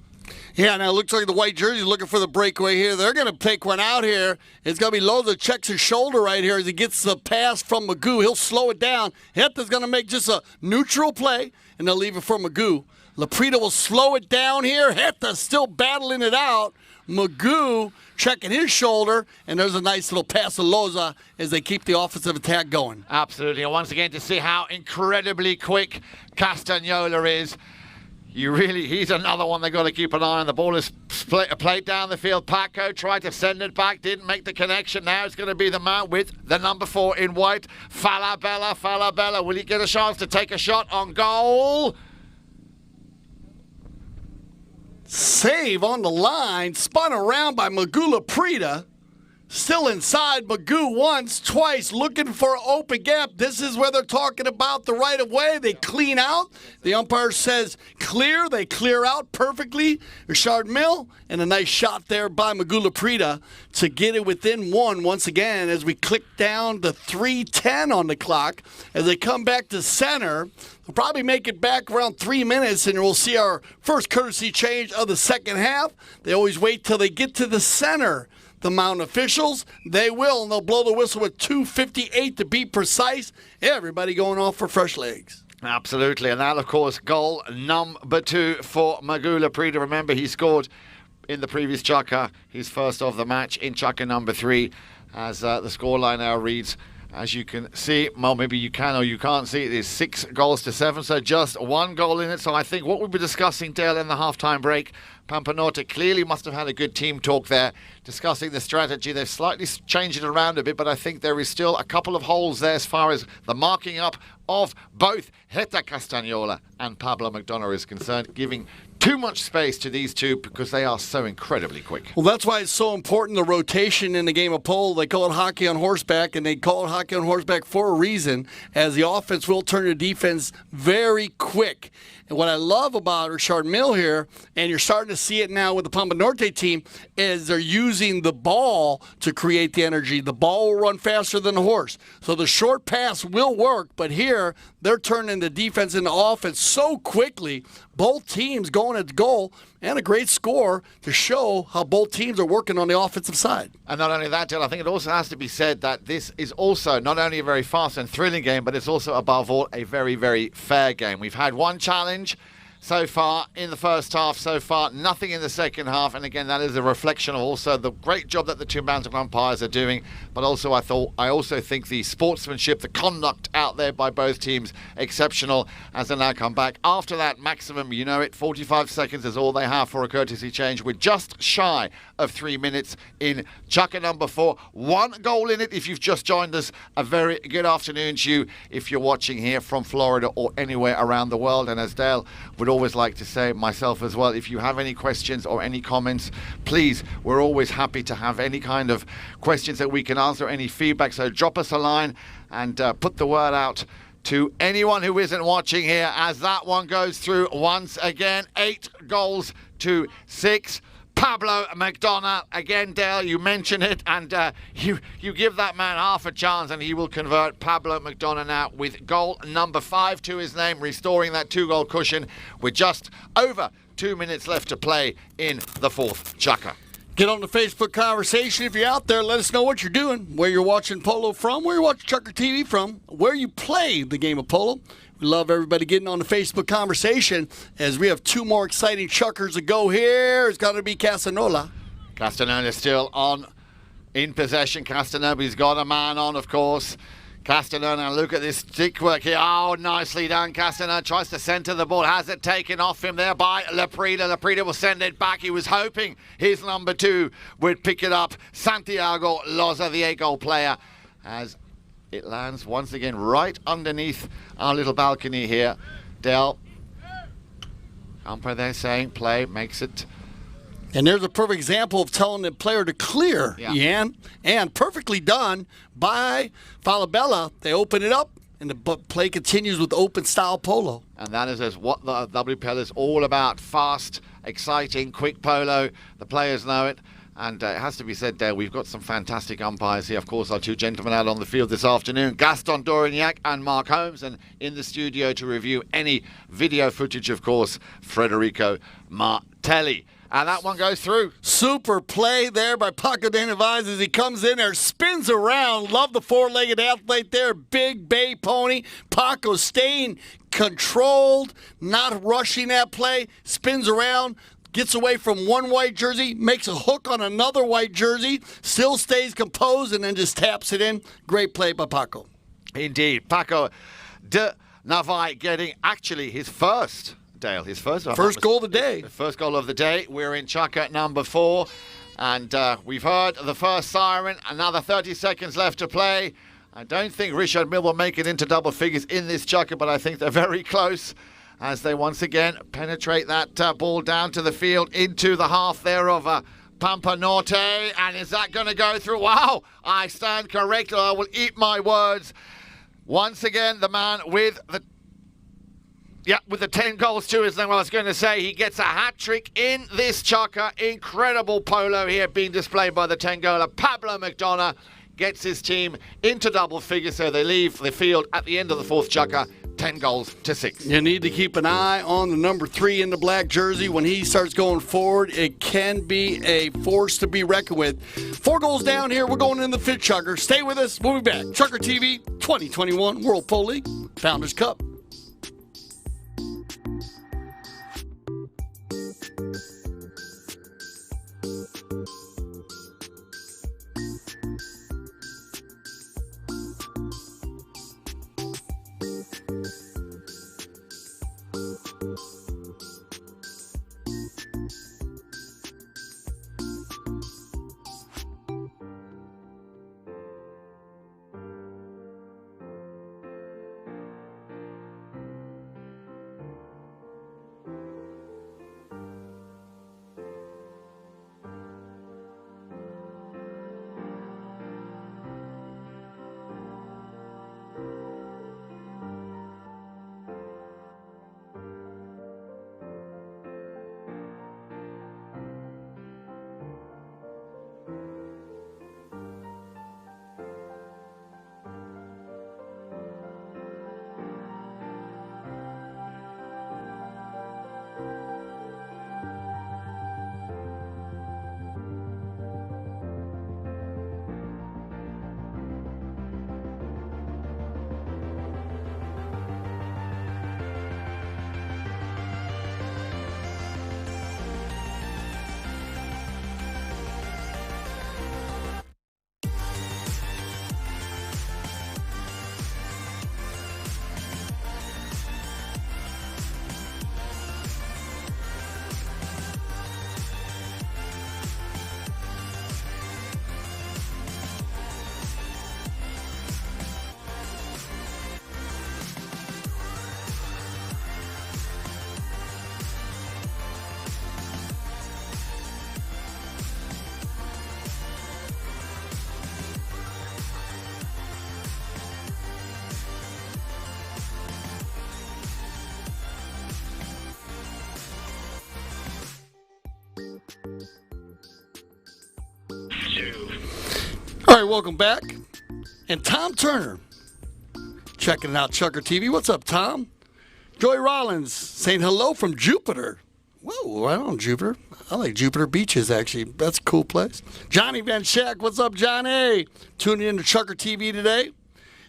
S1: Yeah, now it looks like the white jersey is looking for the breakaway here. They're going to take one out here. It's going to be Loza checks his shoulder right here as he gets the pass from Magoo. He'll slow it down. Heta's going to make just a neutral play, and they'll leave it for Magoo. Laprida will slow it down here. Heta still battling it out. Magoo checking his shoulder, and there's a nice little pass to Loza as they keep the offensive attack going.
S2: Absolutely, and once again to see how incredibly quick Castagnola is. He's another one they've got to keep an eye on. The ball is played down the field. Paco tried to send it back, didn't make the connection. Now it's going to be the man with the number 4 in white, Falabella. Will he get a chance to take a shot on goal?
S1: Save on the line, spun around by Magoo Laprida. Still inside, Magoo once, twice, looking for an open gap. This is where they're talking about the right of way. They clean out. The umpire says clear. They clear out perfectly. Richard Mille, and a nice shot there by Magoo Laprida to get it within one once again as we click down to 3:10 on the clock. As they come back to center, we'll probably make it back around 3 minutes, and we'll see our first courtesy change of the second half. They always wait till they get to the center. The mountain officials, they will, and they'll blow the whistle with 2:58 to be precise. Everybody going off for fresh legs.
S2: Absolutely, and that, of course, goal number 2 for Magoo Laprida. Remember, he scored in the previous Chukka, his first of the match in Chukka number 3, as the scoreline now reads. As you can see, well, maybe you can or you can't see it, is 6 goals to 7, so just 1 goal in it. So I think what we'll be discussing, Dale, in the halftime break, Pampa Norte clearly must have had a good team talk there, discussing the strategy. They've slightly changed it around a bit, but I think there is still a couple of holes there as far as the marking up of both Heta Castagnola and Pablo McDonough is concerned, giving too much space to these two because they are so incredibly quick.
S1: Well, that's why it's so important, the rotation in the game of polo. They call it hockey on horseback, and they call it hockey on horseback for a reason, as the offense will turn to defense very quick. And what I love about Richard Mille here, and you're starting to see it now with the Pampa Norte team, is they're using the ball to create the energy. The ball will run faster than the horse. So the short pass will work, but here they're turning the defense into offense so quickly. Both teams going at the goal, and a great score to show how both teams are working on the offensive side.
S2: And not only that, Jill, I think it also has to be said that this is also not only a very fast and thrilling game, but it's also, above all, a very, very fair game. We've had one challenge so far in the first half, so far nothing in the second half, and again that is a reflection of also the great job that the two mountain umpires are doing, but also I also think the sportsmanship, the conduct out there by both teams, exceptional as they now come back. After that maximum, 45 seconds is all they have for a courtesy change. We're just shy of 3 minutes in Chukka number 4. 1 goal in it. If you've just joined us, a very good afternoon to you if you're watching here from Florida or anywhere around the world. And as Dale would always like to say, myself as well, if you have any questions or any comments, please, we're always happy to have any kind of questions that we can answer, any feedback. So drop us a line and put the word out to anyone who isn't watching here, as that one goes through once again. 8 goals to 6. Pablo McDonough, again, Dale, you mention it, and you give that man half a chance and he will convert. Pablo McDonough now with goal number 5 to his name, restoring that 2-goal cushion with just over 2 minutes left to play in the 4th Chukka.
S1: Get on the Facebook conversation if you're out there. Let us know what you're doing, where you're watching polo from, where you're watching Chukka TV from, where you play the game of polo. We love everybody getting on the Facebook conversation as we have 2 more exciting chuckers to go here. It's got to be Castagnola.
S2: Castagnola is still in possession. Castagnola, got a man on, of course. Castagnola, look at this stick work here. Oh, nicely done. Castagnola tries to centre the ball. Has it taken off him there by Laprida. Laprida will send it back. He was hoping his number 2 would pick it up. Santiago Loza, the 8-goal player, as it lands once again right underneath our little balcony here. Dale, umpire there saying play, makes it.
S1: And there's a perfect example of telling the player to clear, Ian. And perfectly done by Falabella. They open it up, and the play continues with open-style polo.
S2: And that is what the WPL is all about. Fast, exciting, quick polo. The players know it. And it has to be said there, we've got some fantastic umpires here. Of course, our 2 gentlemen out on the field this afternoon, Gaston Dorignac and Mark Holmes. And in the studio to review any video footage, of course, Federico Martelli. And that one goes through.
S1: Super play there by Paco de Neves as he comes in there, spins around. Love the four-legged athlete there. Big bay pony. Paco staying controlled, not rushing that play. Spins around, gets away from one white jersey, makes a hook on another white jersey, still stays composed, and then just taps it in. Great play by Paco.
S2: Indeed. Paco de Neves getting actually his first. Dale, his first
S1: goal of the day.
S2: The first goal of the day. We're in chukker number 4. And we've heard the first siren. Another 30 seconds left to play. I don't think Richard Mille will make it into double figures in this chukker, but I think they're very close as they once again penetrate that ball down to the field into the half there of Pampa Norte. And is that going to go through? Wow, I stand corrected. I will eat my words. Once again, the man with the 10 goals to his name. I was going to say he gets a hat-trick in this chukker. Incredible polo here being displayed by the 10-goaler. Pablo McDonough gets his team into double figures, so they leave the field at the end of the 4th chukker, 10 goals to 6.
S1: You need to keep an eye on the number 3 in the black jersey. When he starts going forward, it can be a force to be reckoned with. 4 goals down here. We're going in the 5th chukker. Stay with us. We'll be back. Chukker TV 2021 World Polo League Founders Cup. All right, welcome back. And Tom Turner checking out Chukker TV. What's up, Tom? Joey Rollins saying hello from Jupiter. Whoa, right on, Jupiter. I like Jupiter Beaches, actually. That's a cool place. Johnny Van Schack, what's up, Johnny? Tuning in to Chukker TV today.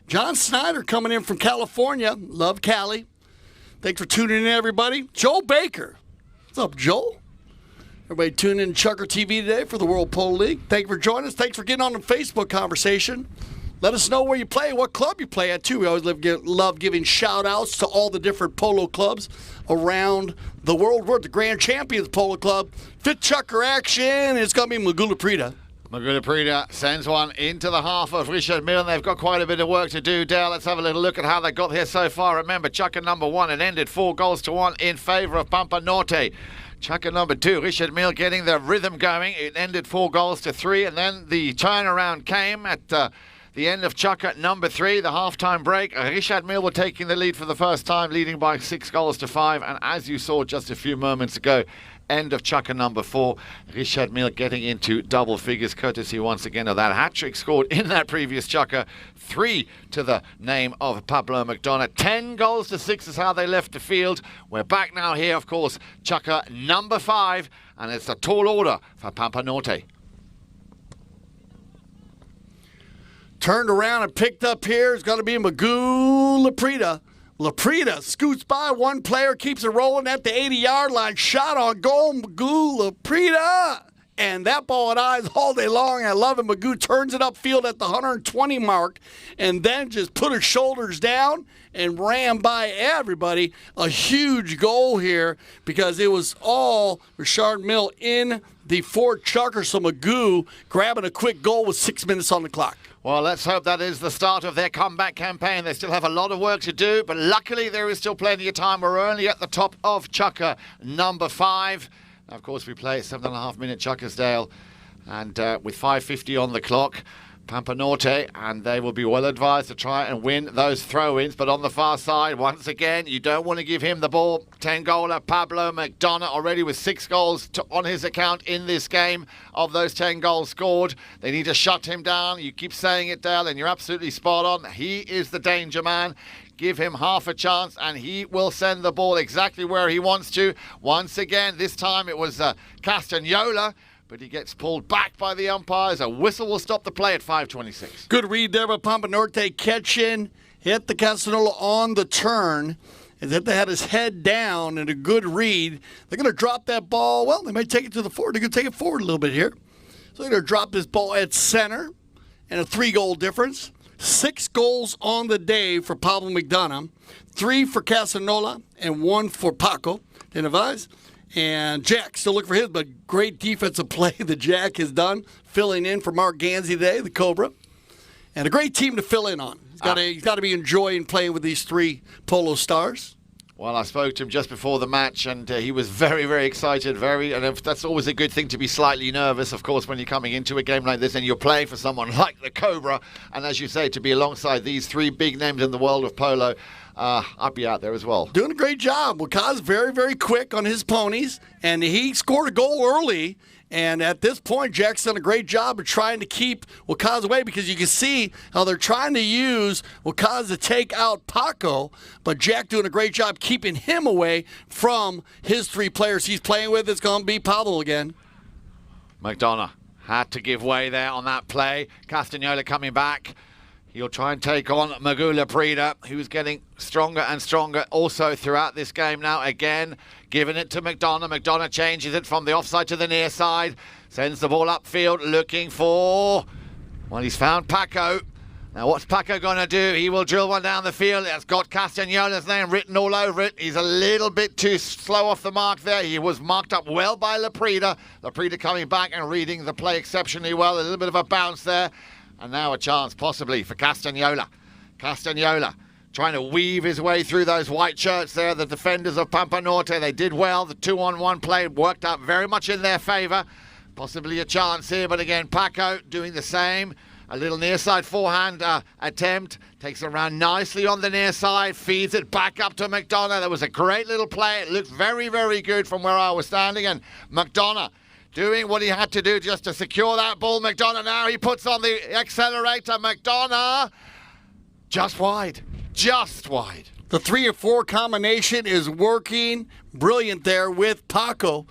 S1: John Snyder coming in from California. Love Cali. Thanks for tuning in, everybody. Joel Baker. What's up, Joel? Everybody tune in to Chukker TV today for the World Polo League. Thank you for joining us. Thanks for getting on the Facebook conversation. Let us know where you play, what club you play at, too. We always love giving shout-outs to all the different polo clubs around the world. We're at the Grand Champions Polo Club. 5th chukker action. It's going to be Magula Prida.
S2: Magula Prida sends one into the half of Richard Mille. They've got quite a bit of work to do, Dale. Let's have a little look at how they got here so far. Remember, chukker number 1, it ended 4 goals to 1 in favour of Pampa Norte. Chukker number 2, Richard Mille getting the rhythm going. It ended 4 goals to 3, and then the turnaround came at the end of chukker number 3, the half-time break. Richard Mille were taking the lead for the first time, leading by 6 goals to 5, and as you saw just a few moments ago, end of chukker number 4, Richard Mille getting into double figures, courtesy once again of that hat-trick scored in that previous chukker. 3 to the name of Pablo McDonough. 10 goals to 6 is how they left the field. We're back now here, of course, chukker number 5, and it's a tall order for Pampa Norte.
S1: Turned around and picked up here. It's going to be Magoo Laprida. Laprida scoots by one player, keeps it rolling at the 80-yard line. Shot on goal, Magoo Laprida. And that ball at eyes all day long. I love it. Magoo turns it upfield at the 120 mark and then just put his shoulders down and ran by everybody. A huge goal here because it was all Richard Mille in the fourth chukker. So Magoo grabbing a quick goal with 6 minutes on the clock.
S2: Well, let's hope that is the start of their comeback campaign. They still have a lot of work to do, but luckily there is still plenty of time. We're only at the top of chukker number 5. Now, of course, we play 7.5-minute chukkers, Dale, and with 5:50 on the clock, Pampa Norte, and they will be well advised to try and win those throw-ins. But on the far side, once again, you don't want to give him the ball. 10-goaler Pablo McDonough already with 6 goals on his account in this game. Of those 10 goals scored, they need to shut him down. You keep saying it, Dale, and you're absolutely spot on. He is the danger man. Give him half a chance and he will send the ball exactly where he wants to. Once again, this time it was Castagnola, but he gets pulled back by the umpires. A whistle will stop the play at 5:26.
S1: Good read there by Pampa Norte. Catching, hit the Castagnola on the turn. As if they had his head down and a good read. They're going to drop that ball. Well, they might take it to the forward. They're going to take it forward a little bit here. So they're going to drop this ball at center and a 3-goal difference. 6 goals on the day for Pablo McDonough, 3 for Castagnola, and 1 for Paco Tenevaz. And Jack still looking for his, but great defensive play that Jack has done, filling in for Mark Gansey today, the Cobra. And a great team to fill in on. He's got to be enjoying playing with these 3 Polo Stars.
S2: Well, I spoke to him just before the match, and he was very, very excited. And that's always a good thing to be slightly nervous, of course, when you're coming into a game like this and you're playing for someone like the Cobra. And as you say, to be alongside these 3 big names in the world of polo, I'd be out there as well.
S1: Doing a great job. Wakaz very, very quick on his ponies, and he scored a goal early. And at this point, Jack's done a great job of trying to keep Wakaz away because you can see how they're trying to use Wakaz to take out Paco, but Jack doing a great job keeping him away from his 3 players he's playing with. It's going to be Pablo again.
S2: McDonough had to give way there on that play. Castagnola coming back. He'll try and take on Magoo Laprida, who's getting stronger and stronger also throughout this game now. Again, giving it to McDonough. McDonough changes it from the offside to the near side. Sends the ball upfield, looking for... Well, he's found Paco. Now, what's Paco going to do? He will drill one down the field. It's got Castagnola's name written all over it. He's a little bit too slow off the mark there. He was marked up well by Laprida. Laprida coming back and reading the play exceptionally well. A little bit of a bounce there. And now a chance, possibly, for Castagnola. Castagnola trying to weave his way through those white shirts there. The defenders of Pampa Norte, they did well. The 2-on-1 play worked out very much in their favour. Possibly a chance here, but again, Paco doing the same. A little near side forehand attempt. Takes it around nicely on the near side. Feeds it back up to McDonough. That was a great little play. It looked very, very good from where I was standing. And McDonough doing what he had to do just to secure that ball. McDonough now, he puts on the accelerator. McDonough, just wide. Just wide.
S1: The 3 and 4 combination is working. Brilliant there with Paco.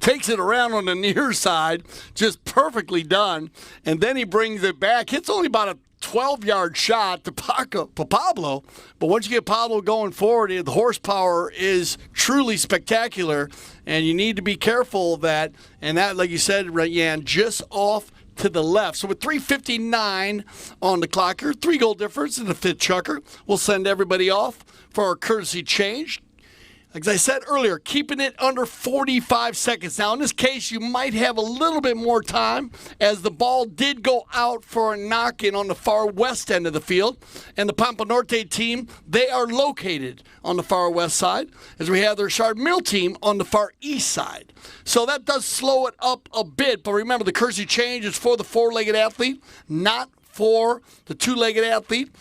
S1: Takes it around on the near side. Just perfectly done. And then he brings it back. It's only about a 12-yard shot to Pablo, but once you get Pablo going forward, the horsepower is truly spectacular, and you need to be careful of that. And that, like you said, Yan, just off to the left. So with 3:59 on the clock, 3-goal difference in the 5th chukker, we'll send everybody off for our courtesy change. Like I said earlier, keeping it under 45 seconds. Now, in this case, you might have a little bit more time as the ball did go out for a knock-in on the far west end of the field. And the Pampa Norte team, they are located on the far west side, as we have the Richard Mille team on the far east side. So that does slow it up a bit. But remember, the courtesy change is for the 4-legged athlete, not for the 2-legged athlete.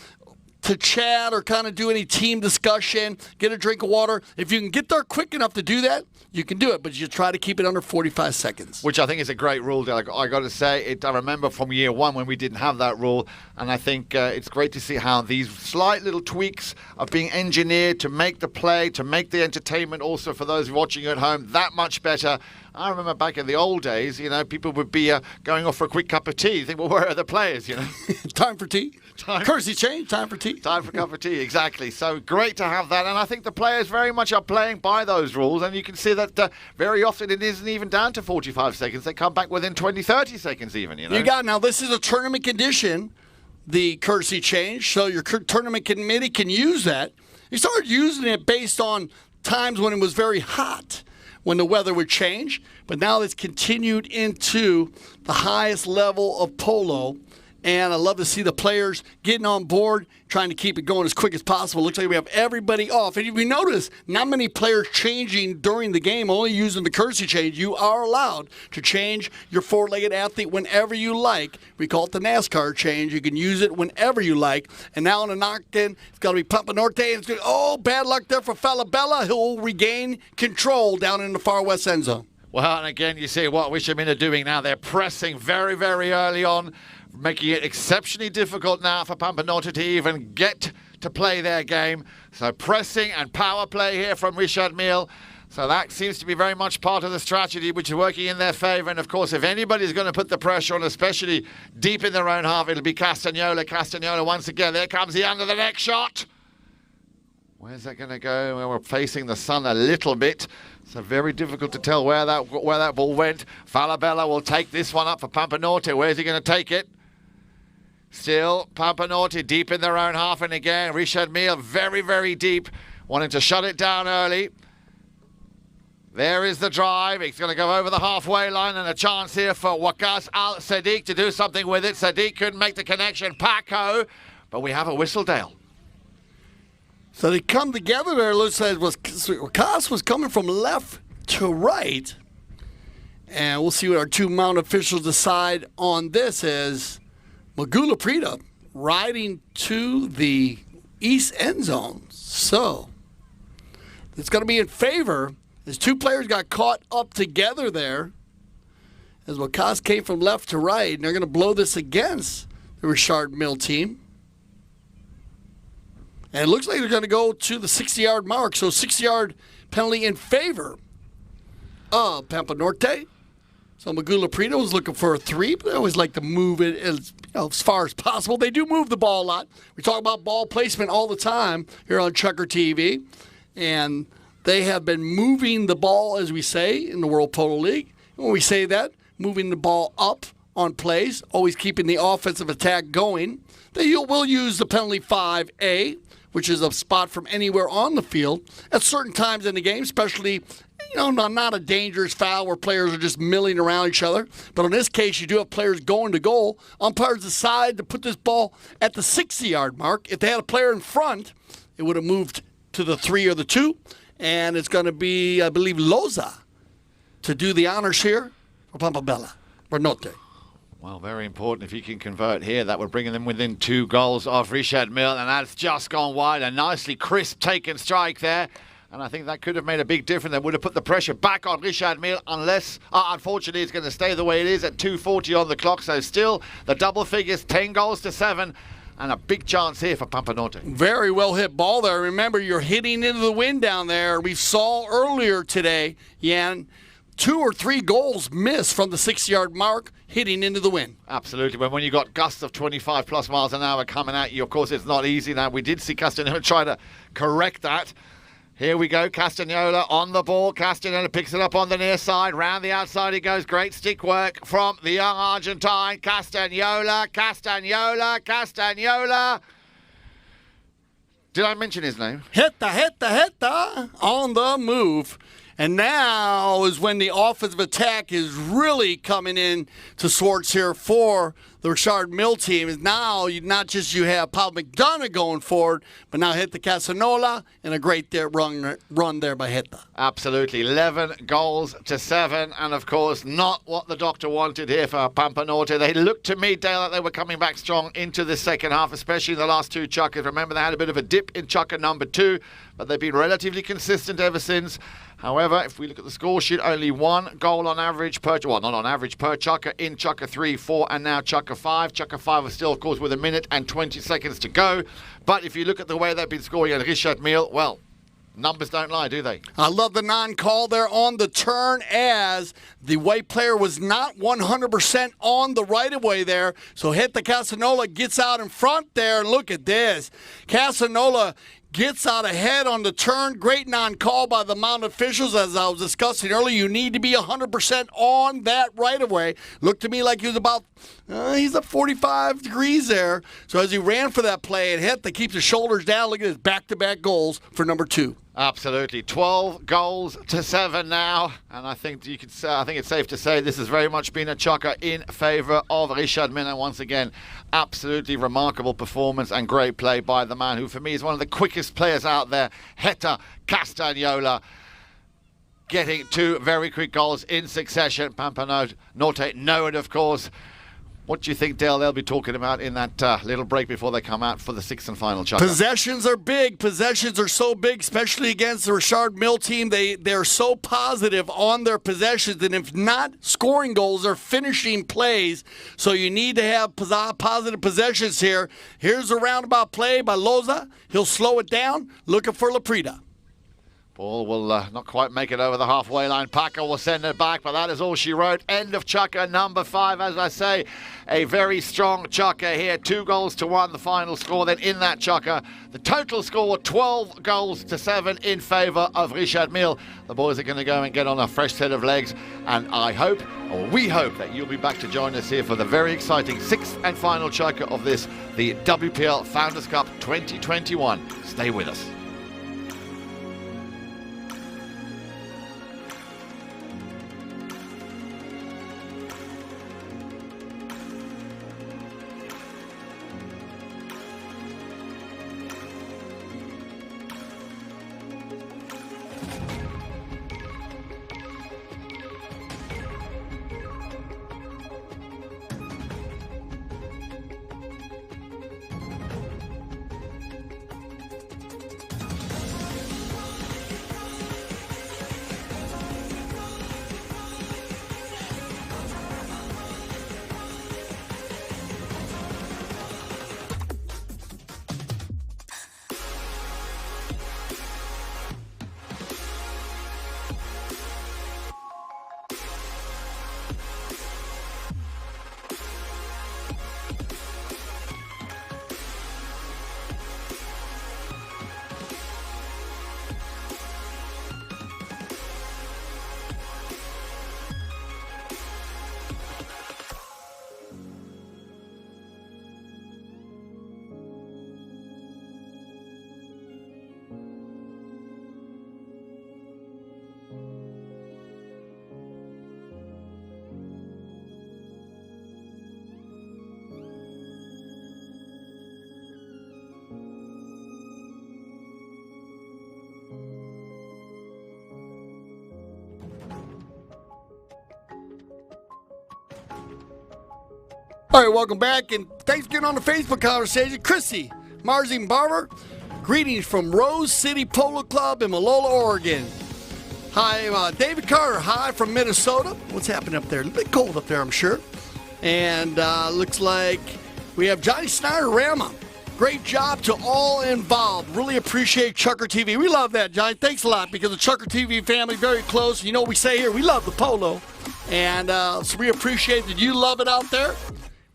S1: to chat or kind of do any team discussion, get a drink of water. If you can get there quick enough to do that, you can do it, but you try to keep it under 45 seconds.
S2: Which I think is a great rule, Dale. I got to say, I remember from year one when we didn't have that rule, and I think it's great to see how these slight little tweaks are being engineered to make the play, to make the entertainment also for those watching at home that much better. I remember back in the old days, people would be going off for a quick cup of tea. You think, well, where are the players,
S1: Time for tea. Courtesy change, time for tea.
S2: Time for a cup of tea, exactly. So great to have that. And I think the players very much are playing by those rules. And you can see that very often it isn't even down to 45 seconds. They come back within 20, 30 seconds even,
S1: You got, now this is a tournament condition, the courtesy change. So your tournament committee can use that. You started using it based on times when it was very hot, when the weather would change. But now it's continued into the highest level of polo. And I love to see the players getting on board, trying to keep it going as quick as possible. Looks like we have everybody off. And if you notice, not many players changing during the game, only using the courtesy change. You are allowed to change your four-legged athlete whenever you like. We call it the NASCAR change. You can use it whenever you like. And now on the knock-in, it's got to be Pampa Norte. And bad luck there for Falabella. He'll regain control down in the far west end zone.
S2: Well, and again, you see what Wishamin are doing now. They're pressing very, very early on, making it exceptionally difficult now for Pampa Norte to even get to play their game. So pressing and power play here from Richard Mille. So that seems to be very much part of the strategy, which is working in their favour. And, of course, if anybody's going to put the pressure on, especially deep in their own half, it'll be Castagnola. Castagnola once again. There comes the under the neck shot. Where's that going to go? Well, we're facing the sun a little bit. So very difficult to tell where that ball went. Falabella will take this one up for Pampa Norte. Where's he going to take it? Still, Pampa Norte deep in their own half. And again, Richard Mille very, very deep, wanting to shut it down early. There is the drive. It's going to go over the halfway line, and a chance here for Waqas Al Sadiq to do something with it. Sadiq couldn't make the connection. Paco, but we have a whistle, Dale.
S1: So they come together there. Looks like Waqas was coming from left to right. And we'll see what our two mount officials decide on this as Magula Prida riding to the east end zone. So it's going to be in favor. As two players got caught up together there, as Waqas came from left to right, and they're going to blow this against the Richard Mille team. And it looks like they're going to go to the 60-yard mark, so 60-yard penalty in favor of Pampa Norte. So Magula Prida was looking for a 3, but they always like to move it as far as possible. They do move the ball a lot. We talk about ball placement all the time here on Chucker TV, and they have been moving the ball, as we say, in the World Polo League. And when we say that, moving the ball up on plays, always keeping the offensive attack going. They will use the penalty 5A, which is a spot from anywhere on the field at certain times in the game, especially, not a dangerous foul where players are just milling around each other. But in this case, you do have players going to goal. Umpires decide to put this ball at the 60-yard mark. If they had a player in front, it would have moved to the 3 or the 2. And it's going to be, I believe, Loza to do the honors here for Pampa Bella, for Norte.
S2: Well, very important if he can convert here. That would bring them within 2 goals of Richard Mille, and that's just gone wide. A nicely crisp taken strike there. And I think that could have made a big difference. That would have put the pressure back on Richard Mille, unless, unfortunately, it's going to stay the way it is at 2:40 on the clock. So still the double figures, 10 goals to 7. And a big chance here for Pampa Norte.
S1: Very well hit ball there. Remember, you're hitting into the wind down there. We saw earlier today, Jan, 2 or 3 goals missed from the 6-yard mark, hitting into the wind.
S2: Absolutely. When you got gusts of 25 plus miles an hour coming at you, of course, it's not easy. Now, we did see Castagnola try to correct that. Here we go, Castagnola on the ball. Castagnola picks it up on the near side. Round the outside he goes. Great stick work from the young Argentine. Castagnola. Did I mention his name?
S1: Heta, on the move. And now is when the offensive attack is really coming in to sorts here for the Richard Mille team is now not just you have Paul McDonough going forward, but now Heta Casanola and a great run there by Heta.
S2: Absolutely. 11 goals to 7. And, of course, not what the doctor wanted here for Pampa Norte. They looked to me, Dale, that they were coming back strong into the second half, especially in the last two chukkers. Remember, they had a bit of a dip in chukker number 2, but they've been relatively consistent ever since. However, if we look at the score sheet, only 1 goal on average per, well, not on average, per chukker in chukker 3, 4, and now chukker 5. Chukker 5 is still, of course, with 1 minute and 20 seconds to go. But if you look at the way they've been scoring at Richard Mille, well, numbers don't lie, do they?
S1: I love the non-call there on the turn, as the white player was not 100% on the right-of-way there. So Heta Casanola gets out in front there, and look at this. Casanola gets out ahead on the turn. Great non-call by the Mount officials. As I was discussing earlier, you need to be 100% on that right-of-way. Looked to me like he was about, he's at 45 degrees there. So as he ran for that play and hit, they keep his shoulders down. Look at his back-to-back goals for number 2.
S2: Absolutely. 12 goals to 7 now. And I think you could say, I think it's safe to say this has very much been a chukker in favour of Richard Mille. Once again, absolutely remarkable performance and great play by the man who, for me, is one of the quickest players out there, Heta Casanola, getting 2 very quick goals in succession. Pampa Norte know it, of course. What do you think, Dale, they'll be talking about in that little break before they come out for the 6th and final chukker?
S1: Possessions are big. Possessions are so big, especially against the Richard Mille team. They're so positive on their possessions, and if not scoring goals, they're finishing plays. So you need to have positive possessions here. Here's a roundabout play by Loza. He'll slow it down, looking for Laprida.
S2: Ball will not quite make it over the halfway line. Paca will send it back, but that is all she wrote. End of chukker number 5. As I say, a very strong chukker here. 2 goals to 1, the final score. Then in that chukker, the total score, 12 goals to 7 in favour of Richard Mille. The boys are going to go and get on a fresh set of legs. And I hope, or we hope, that you'll be back to join us here for the very exciting 6th and final chukker of this, the WPL Founders Cup 2021. Stay with us.
S1: All right, welcome back, and thanks for getting on the Facebook conversation. Chrissy, Marzine Barber, greetings from Rose City Polo Club in Mille, Oregon. Hi, David Carter, hi from Minnesota. What's happening up there? A bit cold up there, I'm sure. And looks like we have Johnny Snyder Rama. Great job to all involved. Really appreciate Chukker TV. We love that, Johnny. Thanks a lot, because the Chukker TV family, very close. You know what we say here, we love the polo. And so we appreciate that you love it out there.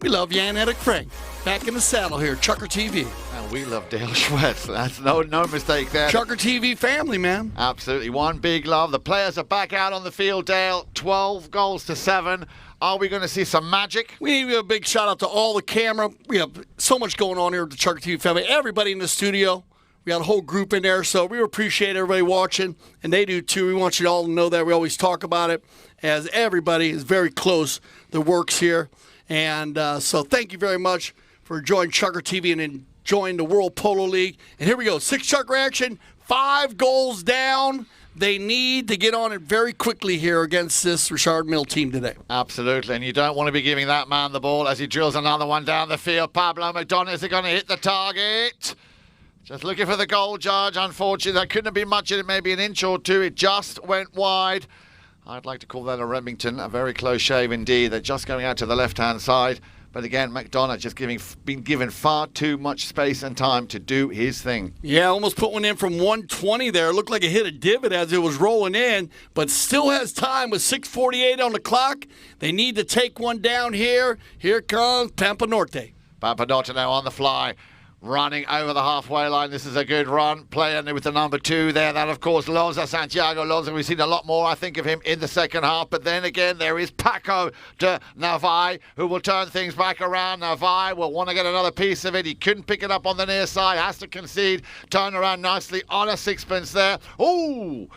S1: We love Jan Erik Frank. Back in the saddle here, Chukker TV.
S2: And we love Dale Schwetz. That's no mistake there.
S1: Chukker TV family, man.
S2: Absolutely. One big love. The players are back out on the field, Dale. 12 goals to 7. Are we going to see some magic?
S1: We need to give a big shout out to all the camera. We have so much going on here with the Chukker TV family. Everybody in the studio. We got a whole group in there, so we appreciate everybody watching, and they do too. We want you all to know that. We always talk about it, as everybody is very close that works here. And so thank you very much for joining Chucker TV and enjoying the World Polo League. And here we go, 6 Chucker action, 5 goals down. They need to get on it very quickly here against this Richard Mille team today.
S2: Absolutely, and you don't want to be giving that man the ball as he drills another one down the field. Pablo McDonough, is he going to hit the target? Just looking for the goal judge. Unfortunately, there couldn't have been much in it, maybe an inch or two. It just went wide. I'd like to call that a Remington, a very close shave indeed. They're just going out to the left-hand side. But again, McDonough just been given far too much space and time to do his thing.
S1: Yeah, almost put one in from 120 there. It looked like it hit a divot as it was rolling in, but still has time with 6:48 on the clock. They need to take one down here. Here comes Pampa Norte.
S2: Pampa Norte now on the fly. Running over the halfway line. This is a good run. Playing with the number 2 there. That, of course, Loza, Santiago Loza. We've seen a lot more, I think, of him in the second half. But then again, there is Paco de Navai, who will turn things back around. Navai will want to get another piece of it. He couldn't pick it up on the near side. Has to concede. Turn around nicely on a sixpence there. Ooh!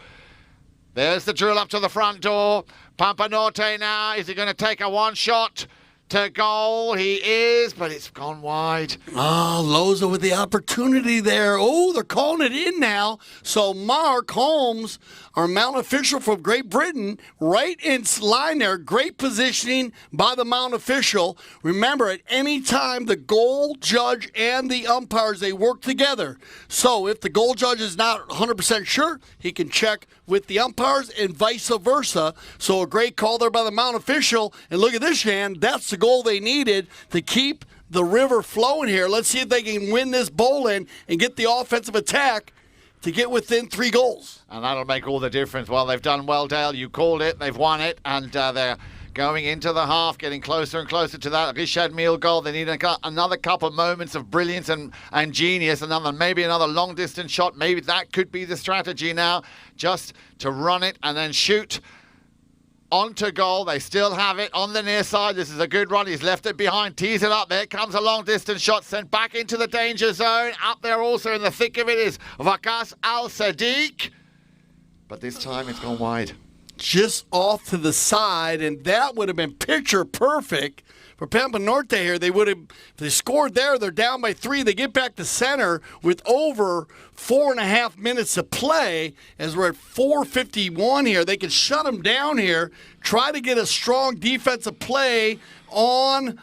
S2: There's the drill up to the front door. Pampa Norte now. Is he going to take a one-shot to goal? He is, but it's gone wide.
S1: Oh, Loza with the opportunity there. Oh, they're calling it in now. So Mark Holmes, our Mount official from Great Britain, right in line there. Great positioning by the Mount official. Remember, at any time, the goal judge and the umpires, they work together. So if the goal judge is not 100% sure, he can check with the umpires and vice versa. So a great call there by the Mount official. And look at this, Jan. That's the goal they needed to keep the river flowing here. Let's see if they can win this bowl-in and get the offensive attack to get within 3 goals.
S2: And that'll make all the difference. Well, they've done well, Dale. You called it. They've won it. And they're going into the half, getting closer and closer to that Richard Mille goal. They need another couple moments of brilliance and genius. Maybe another long-distance shot. Maybe that could be the strategy now, just to run it and then shoot onto goal. They still have it on the near side. This is a good run. He's left it behind, tees it up. There comes a long-distance shot sent back into the danger zone. Up there also in the thick of it is Vakas Al-Sadiq. But this time it's gone wide.
S1: Just off to the side, and that would have been picture perfect for Pampa Norte here. They would have, if they scored there, they're down by 3. They get back to center with over 4.5 minutes to play as we're at 4:51 here. They can shut them down here, try to get a strong defensive play on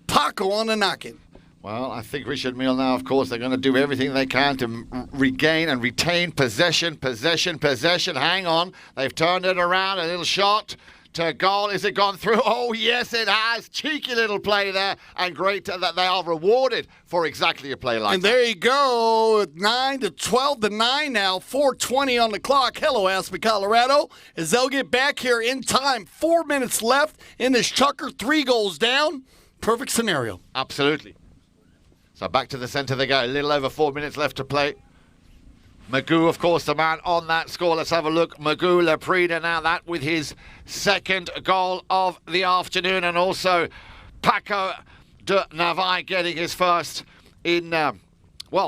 S1: Paco on the knock-in.
S2: Well, I think Richard Mille now, of course, they're going to do everything they can to regain and retain possession. Hang on. They've turned it around. A little shot to goal. Is it gone through? Oh, yes, it has. Cheeky little play there. And great that they are rewarded for exactly a play like that.
S1: And there you go. 9 to 12 to 9 now. 4:20 on the clock. Hello, Aspen, Colorado. As they'll get back here in time. 4 minutes left in this Chucker. 3 goals down. Perfect scenario.
S2: Absolutely. So back to the centre they go. A little over 4 minutes left to play. Magoo, of course, the man on that score. Let's have a look. Magoo Leprida now, that with his second goal of the afternoon. And also Paco de Navai getting his first in...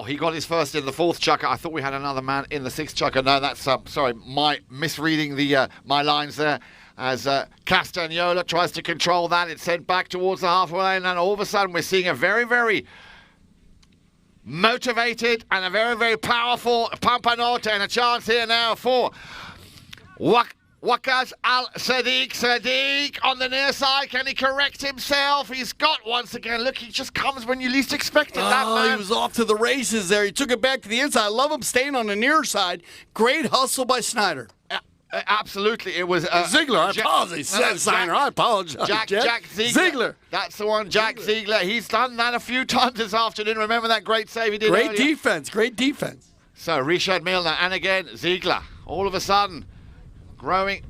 S2: he got his first in the 4th Chucker. I thought we had another man in the 6th Chucker. No, that's... sorry, my misreading my lines there. As Castagnola tries to control that. It's sent back towards the halfway line. And all of a sudden we're seeing a very, very motivated and a very, very powerful Pampa Norte, and a chance here now for Wakas Al-Sadiq. Sadiq on the near side. Can he correct himself? He's got, once again, look, he just comes when you least expect it. That man.
S1: He was off to the races there. He took it back to the inside. I love him staying on the near side. Great hustle by Snyder.
S2: Absolutely, it was
S1: Ziegler. I apologize. Signer. I apologize.
S2: Jack Ziegler. That's the one, Jack Ziegler. He's done that a few times this afternoon. Remember that great save he did earlier?
S1: Great defense.
S2: So Richard Mille, and again Ziegler. All of a sudden, growing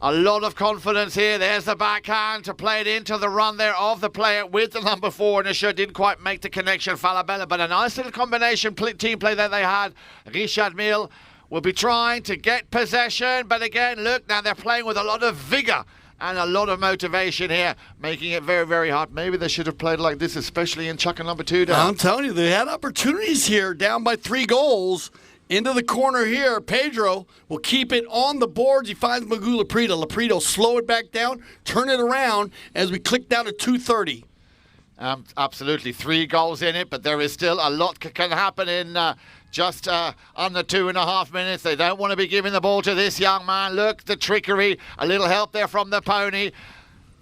S2: a lot of confidence here. There's the backhand to play it into the run there of the player with the number 4. And it sure didn't quite make the connection, Falabella. But a nice little combination team play that they had. Richard Mille will be trying to get possession, but again, look, now they're playing with a lot of vigour and a lot of motivation here, making it very, very hard. Maybe they should have played like this, especially in Chucker number 2.
S1: I'm telling you, they had opportunities here, down by 3 goals, into the corner here. Pedro will keep it on the boards. He finds Magoo Laprida. Laprida will slow it back down, turn it around as we click down to 2:30.
S2: Absolutely. 3 goals in it, but there is still a lot can happen in just under 2.5 minutes. They don't want to be giving the ball to this young man. Look, the trickery. A little help there from the pony.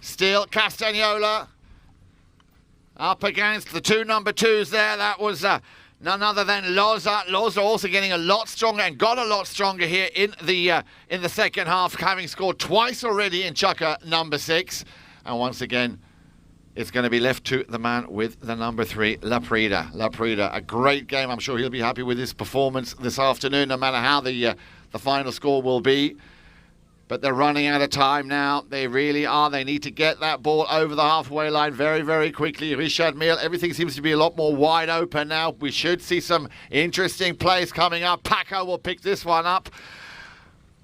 S2: Still Castagnola up against the 2 number 2s there. That was none other than Loza. Loza also getting a lot stronger and got a lot stronger here in the second half, having scored twice already in Chukka number 6. And once again, it's going to be left to the man with the number 3, Laprida. Laprida, a great game. I'm sure he'll be happy with his performance this afternoon, no matter how the final score will be. But they're running out of time now. They really are. They need to get that ball over the halfway line very, very quickly. Richard Mille, everything seems to be a lot more wide open now. We should see some interesting plays coming up. Paco will pick this one up.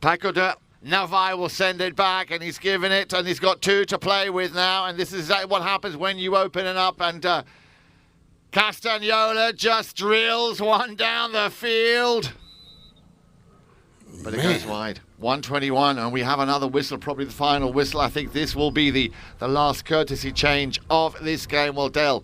S2: Paco de Navai will send it back, and he's given it, and he's got 2 to play with now. And this is exactly what happens when you open it up. And Castagnola just drills one down the field. But it goes wide. 121, and we have another whistle, probably the final whistle. I think this will be the last courtesy change of this game. Well, Dale,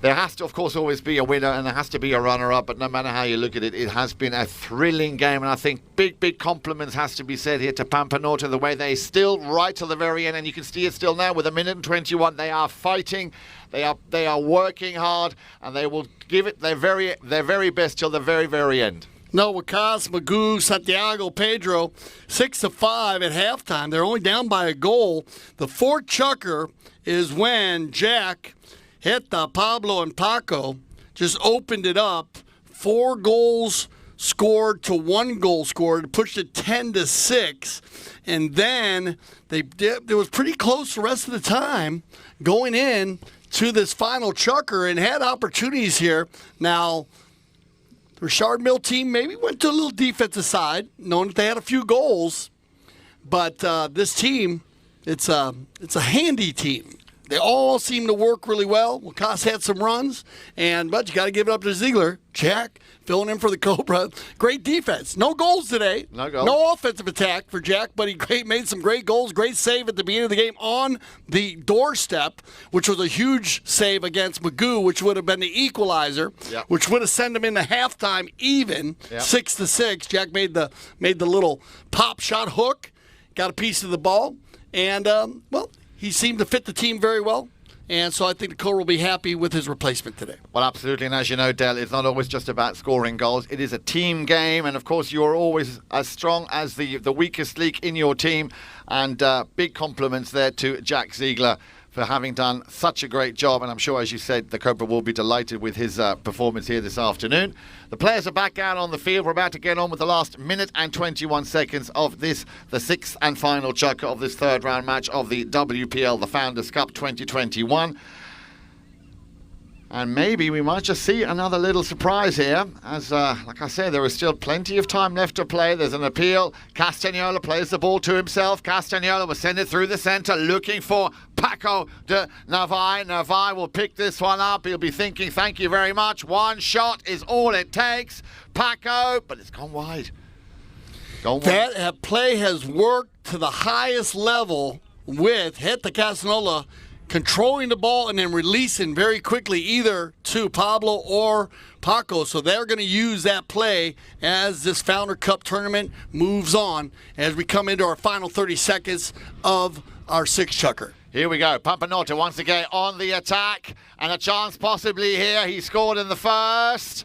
S2: there has to, of course, always be a winner, and there has to be a runner-up, but no matter how you look at it, it has been a thrilling game, and I think big compliments has to be said here to Pampa Norte, the way they still, right till the very end, and you can see it still now with 1:21, they are fighting, they are working hard, and they will give it their very best till the very end.
S1: No, Wacas, Magoo, Santiago, Pedro, 6-5 at halftime. They're only down by a goal. The 4th chucker is when Jack hit Pablo and Paco, just opened it up. 4 goals scored to 1 goal scored, pushed it 10-6. And then it was pretty close the rest of the time going in to this final chucker and had opportunities here. Now, the Richard Mille team maybe went to a little defensive side, knowing that they had a few goals. But this team, it's a handy team. They all seem to work really well. Wacas had some runs, but you got to give it up to Ziegler. Jack filling in for the Cobra. Great defense. No goals today. No offensive attack for Jack, but he made some great goals. Great save at the beginning of the game on the doorstep, which was a huge save against Magoo, which would have been the equalizer, which would have sent him into halftime even, 6-6. Jack made the little pop shot hook, got a piece of the ball, and he seemed to fit the team very well. And so I think the Cobra will be happy with his replacement today.
S2: Well, absolutely. And as you know, Del, it's not always just about scoring goals. It is a team game. And, of course, you're always as strong as the weakest link in your team. And big compliments there to Jack Ziegler for having done such a great job. And I'm sure, as you said, the Cobra will be delighted with his performance here this afternoon. The players are back out on the field. We're about to get on with the last 1:21 of this, the 6th and final chukker of this 3rd round match of the WPL, the Founders Cup 2021. And maybe we might just see another little surprise here. As, like I said, there is still plenty of time left to play. There's an appeal. Castagnola plays the ball to himself. Castagnola will send it through the centre, looking for Paco de Navai. Navai will pick this one up. He'll be thinking, thank you very much. 1 shot is all it takes. Paco, but it's gone wide.
S1: That play has worked to the highest level with Heta Castagnola controlling the ball and then releasing very quickly either to Pablo or Paco. So they're going to use that play as this Founder Cup tournament moves on as we come into our final 30 seconds of our 6th chukker.
S2: Here we go. Pampa Norte once again on the attack. And a chance possibly here. He scored in the first.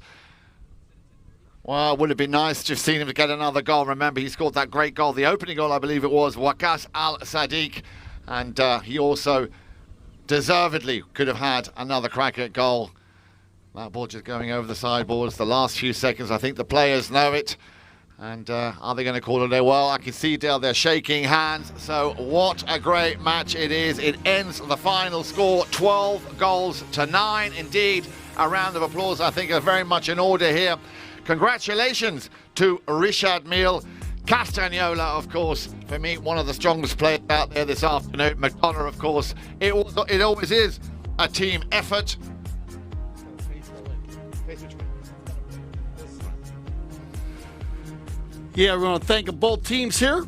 S2: Well, it would have been nice to have seen him to get another goal. Remember, he scored that great goal. The opening goal, I believe it was, Wacas Al-Sadiq. And he also deservedly could have had another crack at goal. That ball just going over the sideboards. The last few seconds, I think the players know it. And are they going to call it a well? I can see, Dale, they're shaking hands. So what a great match it is. It ends the final score, 12 goals to 9. Indeed, a round of applause, I think, are very much in order here. Congratulations to Richard Mille. Castagnola, of course, for me, one of the strongest players out there this afternoon. McDonough, of course. It always is a team effort.
S1: Yeah, we want to thank both teams here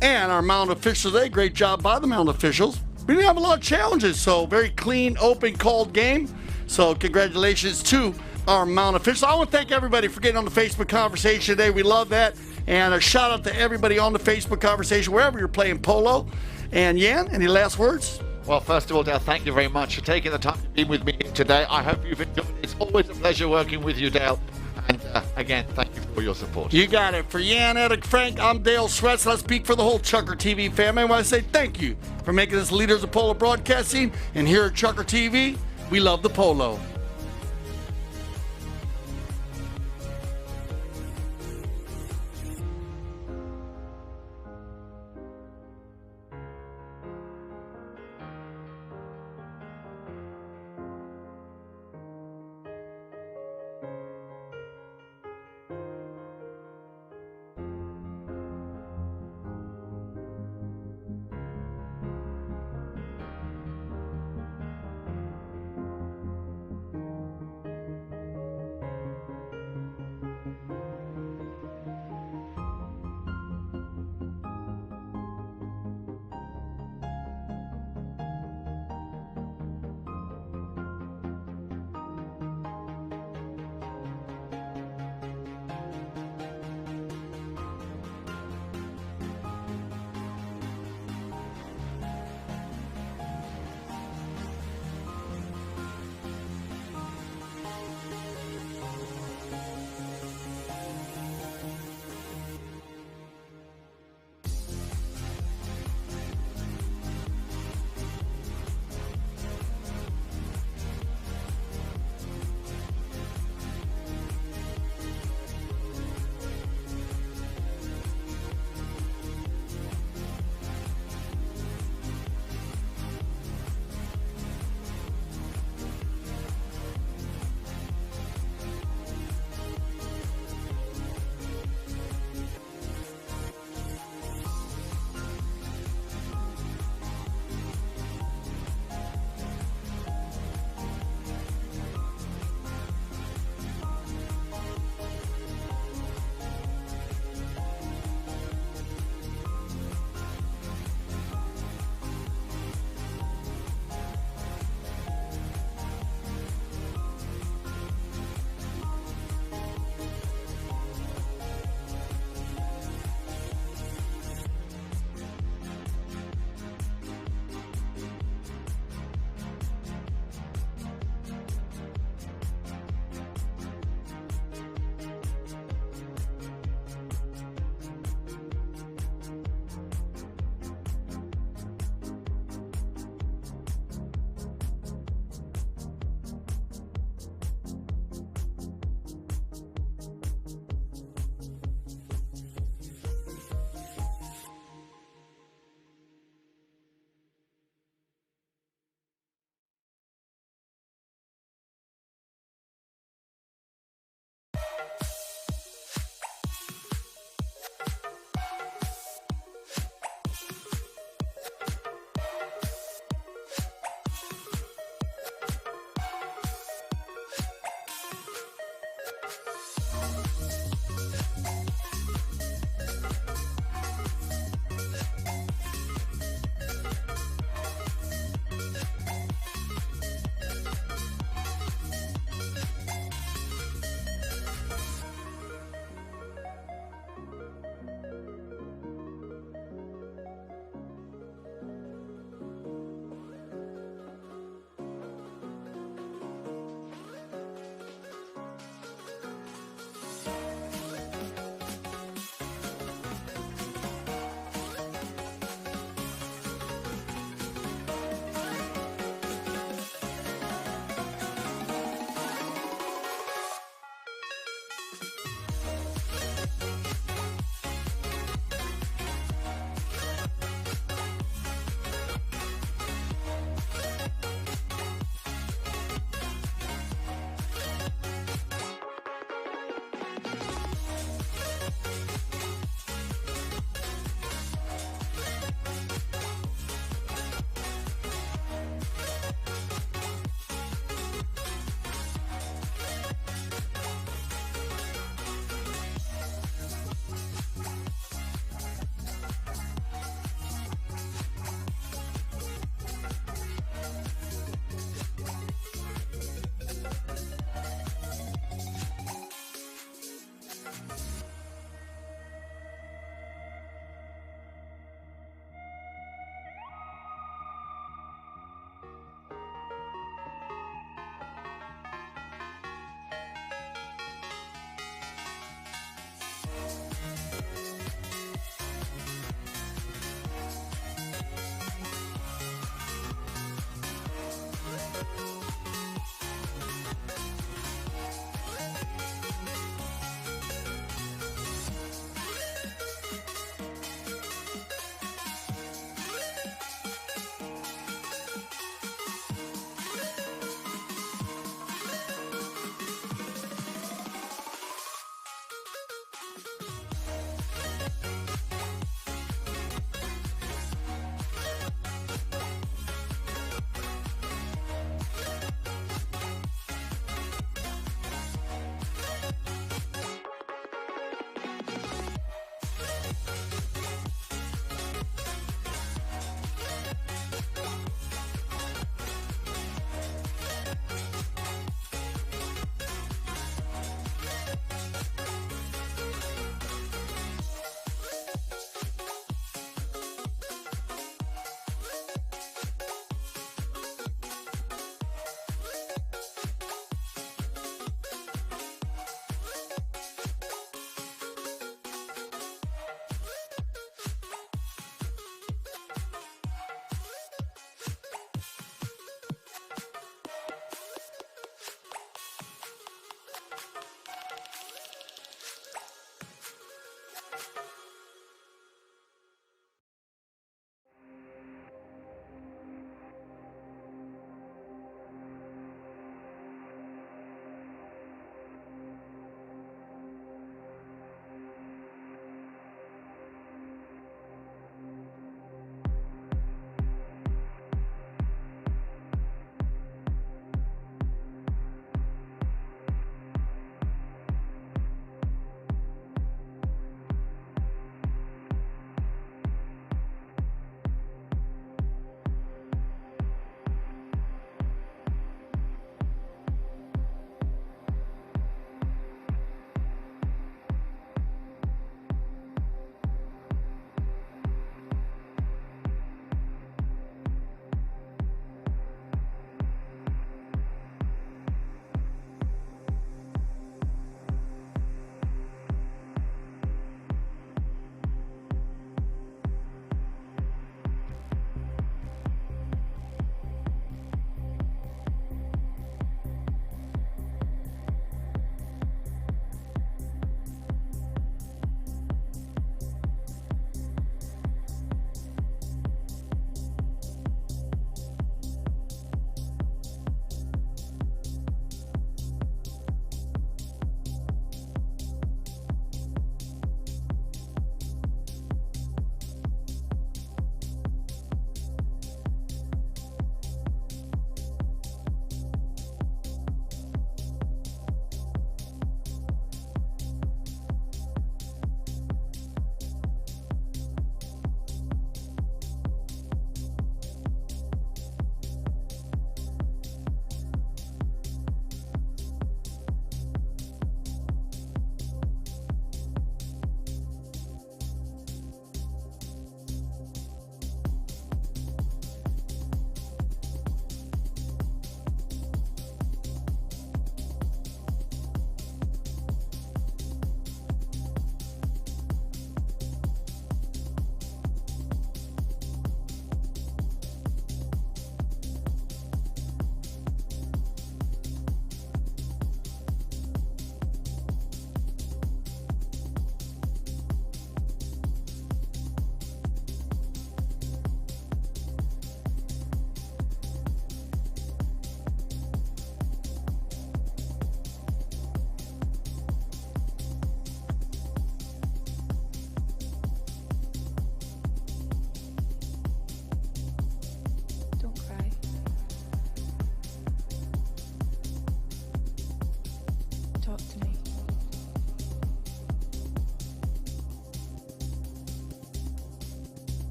S1: and our mound officials today. Great job by the mound officials. We didn't have a lot of challenges, so very clean, open, called game. So congratulations to our mound officials. I want to thank everybody for getting on the Facebook conversation today. We love that. And a shout out to everybody on the Facebook conversation, wherever you're playing polo. And Jan, any last words?
S2: Well, first of all, Dale, thank you very much for taking the time to be with me today. I hope you've enjoyed it. It's always a pleasure working with you, Dale. And again, thank you for your support.
S1: You got it. For Jan, Eric, Frank, I'm Dale Schwetz. I speak for the whole Chucker TV family. I want to say thank you for making us leaders of polo broadcasting. And here at Chucker TV, we love the polo.